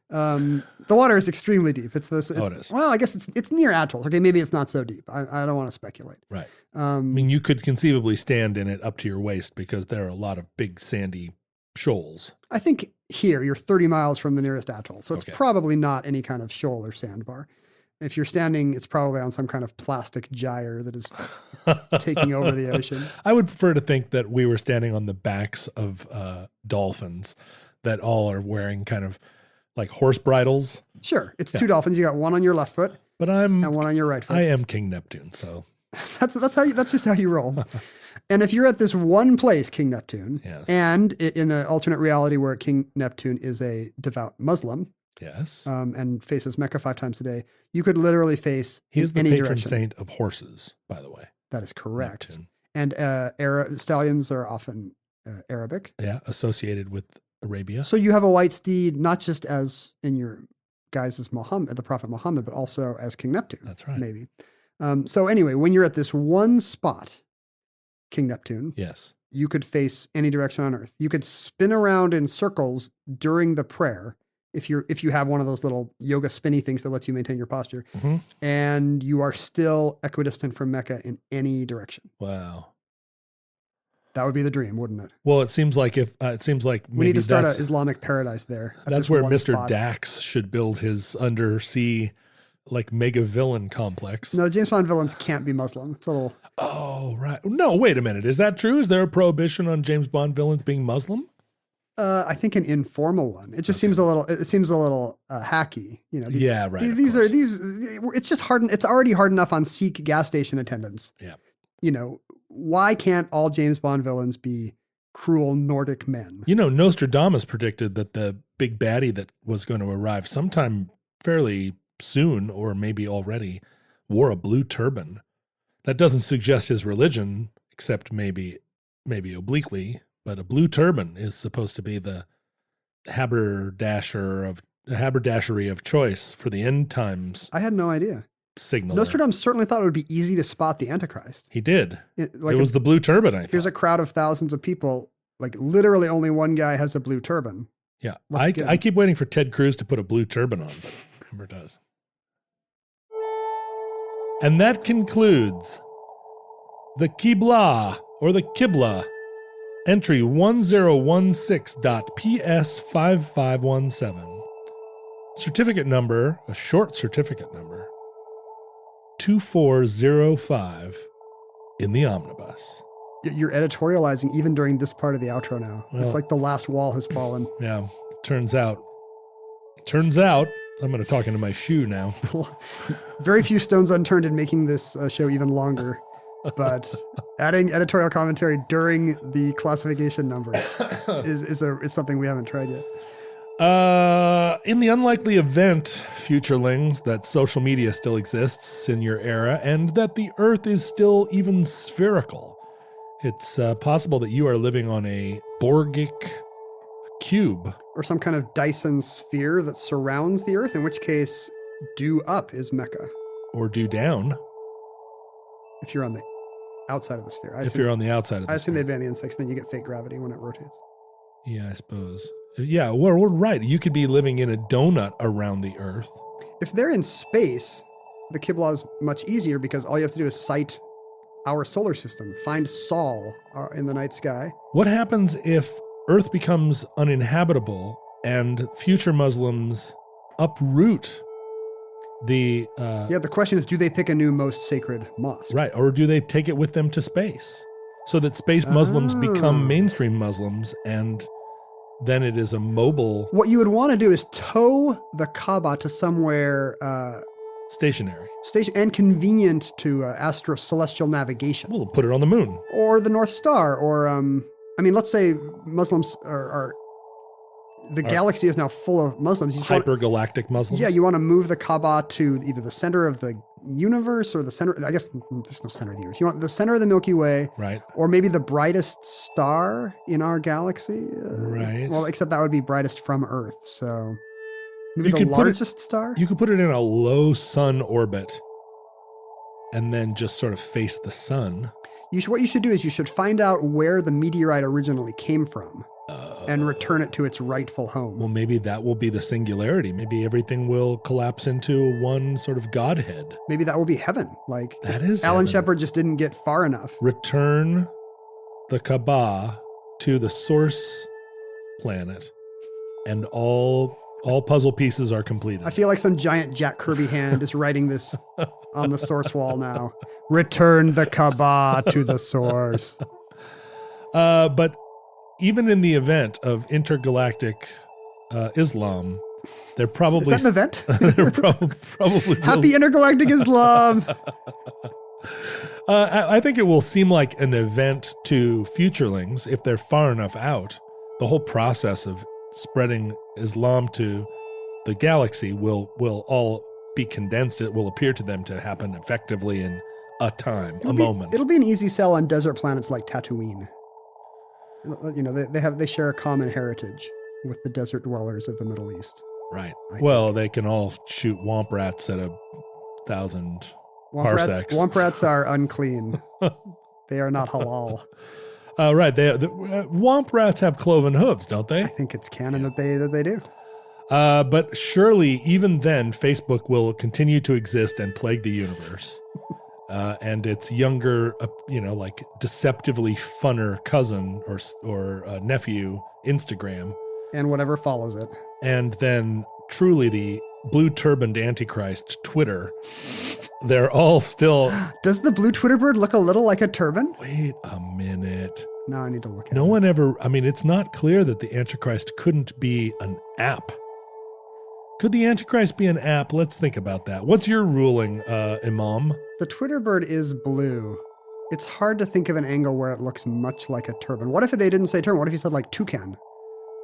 [SPEAKER 3] The water is extremely deep. It is. Well, I guess it's near atolls. Okay, maybe it's not so deep. I don't want to speculate.
[SPEAKER 4] Right. I mean, you could conceivably stand in it up to your waist because there are a lot of big sandy shoals.
[SPEAKER 3] I think here you're 30 miles from the nearest atoll, so it's probably not any kind of shoal or sandbar. If you're standing, it's probably on some kind of plastic gyre that is taking over the ocean.
[SPEAKER 4] I would prefer to think that we were standing on the backs of dolphins that all are wearing kind of like horse bridles.
[SPEAKER 3] Sure, it's two dolphins. You got one on your left foot, and one on your right foot.
[SPEAKER 4] I am King Neptune, so
[SPEAKER 3] that's just how you roll. And if you're at this one place, King Neptune, and in an alternate reality where King Neptune is a devout Muslim, and faces Mecca 5 times a day, you could literally face
[SPEAKER 4] He is the
[SPEAKER 3] any
[SPEAKER 4] patron
[SPEAKER 3] direction.
[SPEAKER 4] saint of horses, by the way.
[SPEAKER 3] That is correct.
[SPEAKER 4] Neptune.
[SPEAKER 3] And stallions are often Arabic.
[SPEAKER 4] Yeah, associated with Arabia.
[SPEAKER 3] So you have a white steed, not just as in your guise as Muhammad, the Prophet Muhammad, but also as King Neptune.
[SPEAKER 4] That's right.
[SPEAKER 3] Maybe. So anyway, when you're at this one spot, King Neptune,
[SPEAKER 4] Yes.
[SPEAKER 3] you could face any direction on Earth. You could spin around in circles during the prayer if you have one of those little yoga spinny things that lets you maintain your posture, and you are still equidistant from Mecca in any direction.
[SPEAKER 4] Wow.
[SPEAKER 3] That would be the dream, wouldn't it?
[SPEAKER 4] Well, it seems like maybe
[SPEAKER 3] we need to start an Islamic paradise there.
[SPEAKER 4] That's where Mr. Dax should build his undersea like mega villain complex.
[SPEAKER 3] No, James Bond villains can't be Muslim. It's a little.
[SPEAKER 4] Oh, right. No, wait a minute. Is that true? Is there a prohibition on James Bond villains being Muslim?
[SPEAKER 3] I think an informal one. It just seems a little. It seems a little hacky. You know.
[SPEAKER 4] These
[SPEAKER 3] It's just hard. It's already hard enough on Sikh gas station attendants.
[SPEAKER 4] Yeah.
[SPEAKER 3] You know, why can't all James Bond villains be cruel Nordic men?
[SPEAKER 4] You know, Nostradamus predicted that the big baddie that was going to arrive sometime fairly soon, or maybe already, wore a blue turban. That doesn't suggest his religion, except maybe obliquely. But a blue turban is supposed to be the haberdashery of choice for the end times.
[SPEAKER 3] I had no idea.
[SPEAKER 4] Signal.
[SPEAKER 3] Nostradamus certainly thought it would be easy to spot the Antichrist.
[SPEAKER 4] He did. It was the blue turban, I thought.
[SPEAKER 3] Here's a crowd of thousands of people. Like literally only one guy has a blue turban.
[SPEAKER 4] Yeah. I keep waiting for Ted Cruz to put a blue turban on, but he never does. And that concludes the Qibla, or the Qibla, entry 1016.PS5517. Certificate number, a short certificate number, 2405 in the omnibus.
[SPEAKER 3] You're editorializing even during this part of the outro now.
[SPEAKER 4] Well,
[SPEAKER 3] it's like the last wall has fallen.
[SPEAKER 4] Yeah, turns out, I'm going to talk into my shoe now.
[SPEAKER 3] Very few stones unturned in making this show even longer. But adding editorial commentary during the classification number is something we haven't tried yet.
[SPEAKER 4] In the unlikely event, futurelings, that social media still exists in your era and that the Earth is still even spherical, it's possible that you are living on a Borgic cube.
[SPEAKER 3] Or some kind of Dyson sphere that surrounds the Earth, in which case, due up is Mecca.
[SPEAKER 4] Or due down.
[SPEAKER 3] If you're on the outside of the sphere.
[SPEAKER 4] You're on the outside of the sphere.
[SPEAKER 3] I assume they'd ban the insects, then you get fake gravity when it rotates.
[SPEAKER 4] Yeah, I suppose. Yeah, well, we're right. You could be living in a donut around the Earth.
[SPEAKER 3] If they're in space, the Qibla is much easier because all you have to do is sight our solar system, find Sol in the night sky.
[SPEAKER 4] What happens if Earth becomes uninhabitable and future Muslims uproot the...
[SPEAKER 3] the question is, do they pick a new most sacred mosque?
[SPEAKER 4] Right, or do they take it with them to space? So that space Muslims become mainstream Muslims, and then it is a mobile...
[SPEAKER 3] What you would want to do is tow the Kaaba to somewhere...
[SPEAKER 4] stationary.
[SPEAKER 3] And convenient to celestial navigation.
[SPEAKER 4] We'll put it on the moon.
[SPEAKER 3] Or the North Star, or... let's say Muslims are the galaxy is now full of Muslims.
[SPEAKER 4] Hypergalactic Muslims?
[SPEAKER 3] Yeah, you want to move the Kaaba to either the center of the universe or the center... I guess there's no center of the universe. You want the center of the Milky Way.
[SPEAKER 4] Right.
[SPEAKER 3] Or maybe the brightest star in our galaxy.
[SPEAKER 4] Right.
[SPEAKER 3] Well, except that would be brightest from Earth, so... Maybe the largest star?
[SPEAKER 4] You could put it in a low sun orbit and then just sort of face the sun.
[SPEAKER 3] What you should do is you should find out where the meteorite originally came from and return it to its rightful home.
[SPEAKER 4] Well, maybe that will be the singularity. Maybe everything will collapse into one sort of godhead.
[SPEAKER 3] Maybe that will be heaven. Like
[SPEAKER 4] that is
[SPEAKER 3] Alan
[SPEAKER 4] heaven.
[SPEAKER 3] Shepard just didn't get far enough.
[SPEAKER 4] Return the Kaaba to the source planet, and all puzzle pieces are completed.
[SPEAKER 3] I feel like some giant Jack Kirby hand is writing this on the source wall now. Return the Kaaba to the source.
[SPEAKER 4] But even in the event of intergalactic Islam, they're probably...
[SPEAKER 3] Is that an event?
[SPEAKER 4] They're probably
[SPEAKER 3] Happy intergalactic Islam!
[SPEAKER 4] I think it will seem like an event to futurelings if they're far enough out. The whole process of spreading Islam to the galaxy will all be condensed. It will appear to them to happen effectively in a moment.
[SPEAKER 3] It'll be an easy sell on desert planets like Tatooine. You know, they share a common heritage with the desert dwellers of the Middle East.
[SPEAKER 4] Right. Well, they can all shoot womp rats at 1,000 parsecs.
[SPEAKER 3] Womp rats are unclean. They are not halal.
[SPEAKER 4] Right. Womp rats have cloven hooves, don't they?
[SPEAKER 3] I think it's canon that they do.
[SPEAKER 4] But surely, even then, Facebook will continue to exist and plague the universe. And its younger, like deceptively funner cousin or nephew, Instagram.
[SPEAKER 3] And whatever follows it.
[SPEAKER 4] And then truly the blue turbaned Antichrist, Twitter. They're all still...
[SPEAKER 3] Does the blue Twitter bird look a little like a turban?
[SPEAKER 4] Wait a minute.
[SPEAKER 3] Now I need to look at it.
[SPEAKER 4] No one ever... I mean, it's not clear that the Antichrist couldn't be an app. Could the Antichrist be an app? Let's think about that. What's your ruling, Imam?
[SPEAKER 3] The Twitter bird is blue. It's hard to think of an angle where it looks much like a turban. What if they didn't say turban? What if he said like toucan?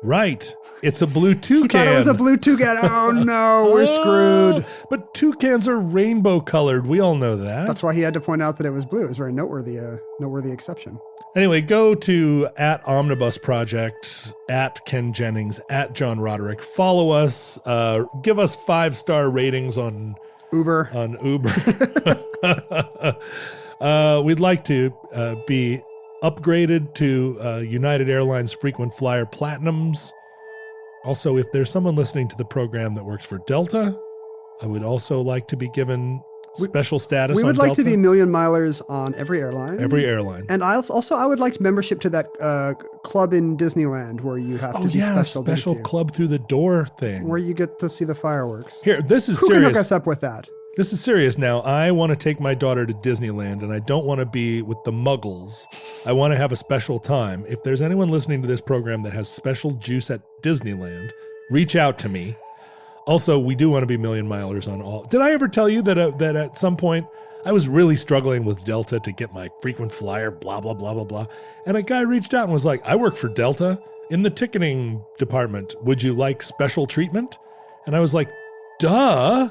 [SPEAKER 4] Right. It's a blue toucan.
[SPEAKER 3] He thought it was a blue toucan. Oh no, we're screwed.
[SPEAKER 4] But toucans are rainbow colored. We all know that.
[SPEAKER 3] That's why he had to point out that it was blue. It was a very noteworthy exception.
[SPEAKER 4] Anyway, go to @Omnibus Project, @Ken Jennings, @John Roderick. Follow us. Give us 5-star ratings on
[SPEAKER 3] Uber.
[SPEAKER 4] We'd like to be upgraded to United Airlines frequent flyer platinums. Also, if there's someone listening to the program that works for Delta, I would also like to be given special status on Delta.
[SPEAKER 3] We would like to be million milers on every airline.
[SPEAKER 4] Every airline.
[SPEAKER 3] And I would like membership to that club in Disneyland where you have to be
[SPEAKER 4] special club through the door thing.
[SPEAKER 3] Where you get to see the fireworks.
[SPEAKER 4] Here, this is
[SPEAKER 3] Who
[SPEAKER 4] serious.
[SPEAKER 3] Who can hook us up with that?
[SPEAKER 4] This is serious now. I want to take my daughter to Disneyland, and I don't want to be with the muggles. I want to have a special time. If there's anyone listening to this program that has special juice at Disneyland, reach out to me. Also, we do want to be million milers on all. Did I ever tell you that at some point I was really struggling with Delta to get my frequent flyer, blah, blah, blah, blah, blah. And a guy reached out and was like, I work for Delta in the ticketing department. Would you like special treatment? And I was like, duh.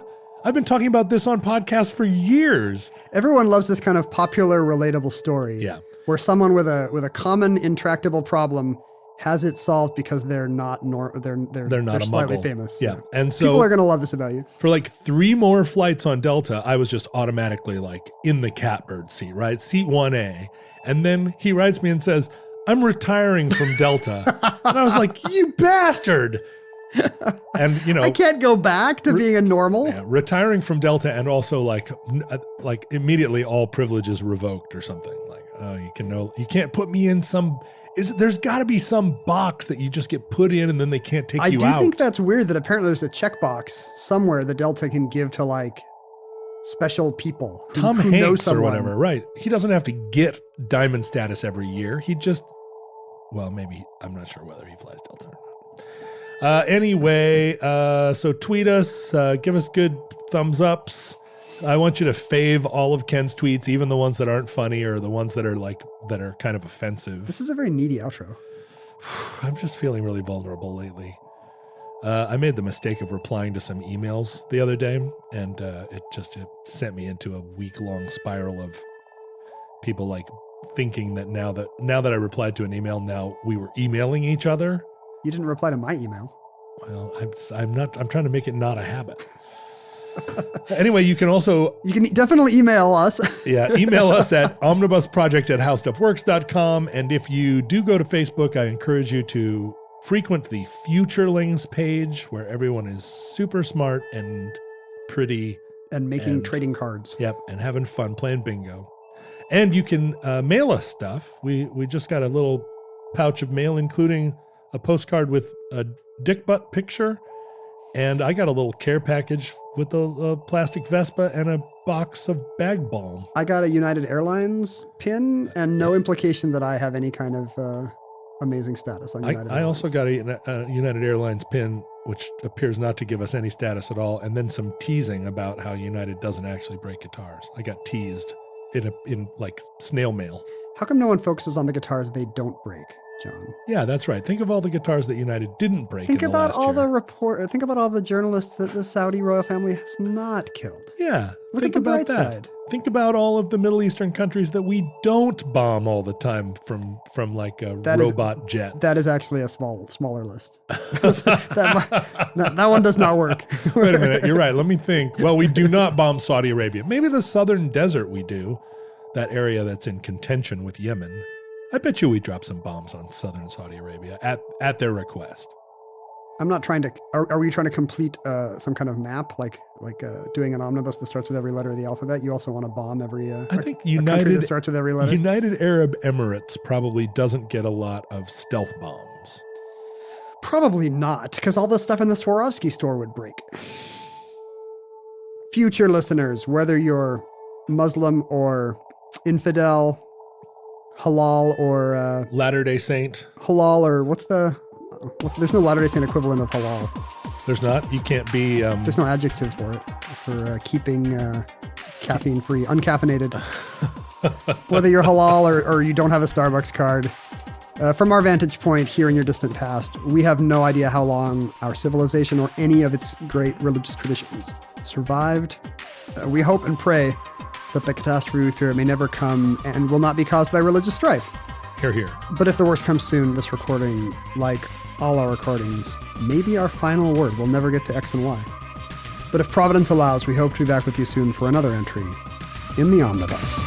[SPEAKER 4] I've been talking about this on podcasts for years.
[SPEAKER 3] Everyone loves this kind of popular, relatable story.
[SPEAKER 4] Yeah.
[SPEAKER 3] Where someone with a common, intractable problem has it solved because they're not they're
[SPEAKER 4] a
[SPEAKER 3] slightly
[SPEAKER 4] muggle.
[SPEAKER 3] famous.
[SPEAKER 4] Yeah. And so
[SPEAKER 3] people are going to love this about you.
[SPEAKER 4] For like 3 more flights on Delta, I was just automatically like in the catbird seat, right? Seat 1A. And then he writes me and says, I'm retiring from Delta. And I was like, you bastard. And
[SPEAKER 3] I can't go back to being a normal.
[SPEAKER 4] Yeah, retiring from Delta, and also like immediately all privileges revoked or something. Like, you can't put me in some. There's got to be some box that you just get put in and then they can't take you out.
[SPEAKER 3] I do think that's weird that apparently there's a checkbox somewhere that Delta can give to like special people.
[SPEAKER 4] Tom
[SPEAKER 3] who
[SPEAKER 4] Hanks
[SPEAKER 3] know someone.
[SPEAKER 4] or whatever, right? He doesn't have to get diamond status every year. He just, maybe, I'm not sure whether he flies Delta or not. Anyway, so tweet us, give us good thumbs ups. I want you to fave all of Ken's tweets, even the ones that aren't funny or the ones that are kind of offensive.
[SPEAKER 3] This is a very needy outro.
[SPEAKER 4] I'm just feeling really vulnerable lately. I made the mistake of replying to some emails the other day, and it sent me into a week-long spiral of people like thinking that now that I replied to an email, now we were emailing each other.
[SPEAKER 3] You didn't reply to my email.
[SPEAKER 4] Well, I'm trying to make it not a habit. Anyway, you can
[SPEAKER 3] definitely email us.
[SPEAKER 4] Yeah, email us at omnibusproject@howstuffworks.com. And if you do go to Facebook, I encourage you to frequent the Futurelings page where everyone is super smart and pretty.
[SPEAKER 3] And making trading cards.
[SPEAKER 4] Yep, and having fun playing bingo. And you can mail us stuff. We just got a little pouch of mail, including a postcard with a dick butt picture, and I got a little care package with a plastic Vespa and a box of bag balm.
[SPEAKER 3] I got a United Airlines pin, and no implication that I have any kind of amazing status on United Airlines.
[SPEAKER 4] I also got a United Airlines pin, which appears not to give us any status at all, and then some teasing about how United doesn't actually break guitars. I got teased in like snail mail.
[SPEAKER 3] How come no one focuses on the guitars they don't break? John.
[SPEAKER 4] Yeah, that's right. Think of all the guitars that United didn't break.
[SPEAKER 3] Think
[SPEAKER 4] in the
[SPEAKER 3] about
[SPEAKER 4] last
[SPEAKER 3] all
[SPEAKER 4] year.
[SPEAKER 3] Think about all the journalists that the Saudi royal family has not killed.
[SPEAKER 4] Yeah,
[SPEAKER 3] Look
[SPEAKER 4] think
[SPEAKER 3] at the
[SPEAKER 4] about
[SPEAKER 3] bright
[SPEAKER 4] that.
[SPEAKER 3] side.
[SPEAKER 4] Think about all of the Middle Eastern countries that we don't bomb all the time from like robot jets.
[SPEAKER 3] That is actually a smaller list. that one does not work.
[SPEAKER 4] Wait a minute, you're right. Let me think. Well, we do not bomb Saudi Arabia. Maybe the southern desert we do, that area that's in contention with Yemen. I bet you we drop some bombs on southern Saudi Arabia at their request.
[SPEAKER 3] I'm not trying to. Are we trying to complete some kind of map, like doing an omnibus that starts with every letter of the alphabet? You also want to bomb every.
[SPEAKER 4] I think
[SPEAKER 3] a country that starts with every letter.
[SPEAKER 4] United Arab Emirates probably doesn't get a lot of stealth bombs.
[SPEAKER 3] Probably not, because all the stuff in the Swarovski store would break. Future listeners, whether you're Muslim or infidel, halal or
[SPEAKER 4] Latter-day Saint.
[SPEAKER 3] Halal or there's no Latter-day Saint equivalent of halal.
[SPEAKER 4] There's not. You can't be.
[SPEAKER 3] There's no adjective for it for keeping caffeine free, uncaffeinated. Whether you're halal or you don't have a Starbucks card. From our vantage point here in your distant past, we have no idea how long our civilization or any of its great religious traditions survived. We hope and pray that the catastrophe we fear may never come and will not be caused by religious strife.
[SPEAKER 4] Hear, hear.
[SPEAKER 3] But if the worst comes soon, this recording, like all our recordings, may be our final word. We'll never get to X and Y. But if Providence allows, we hope to be back with you soon for another entry in the Omnibus.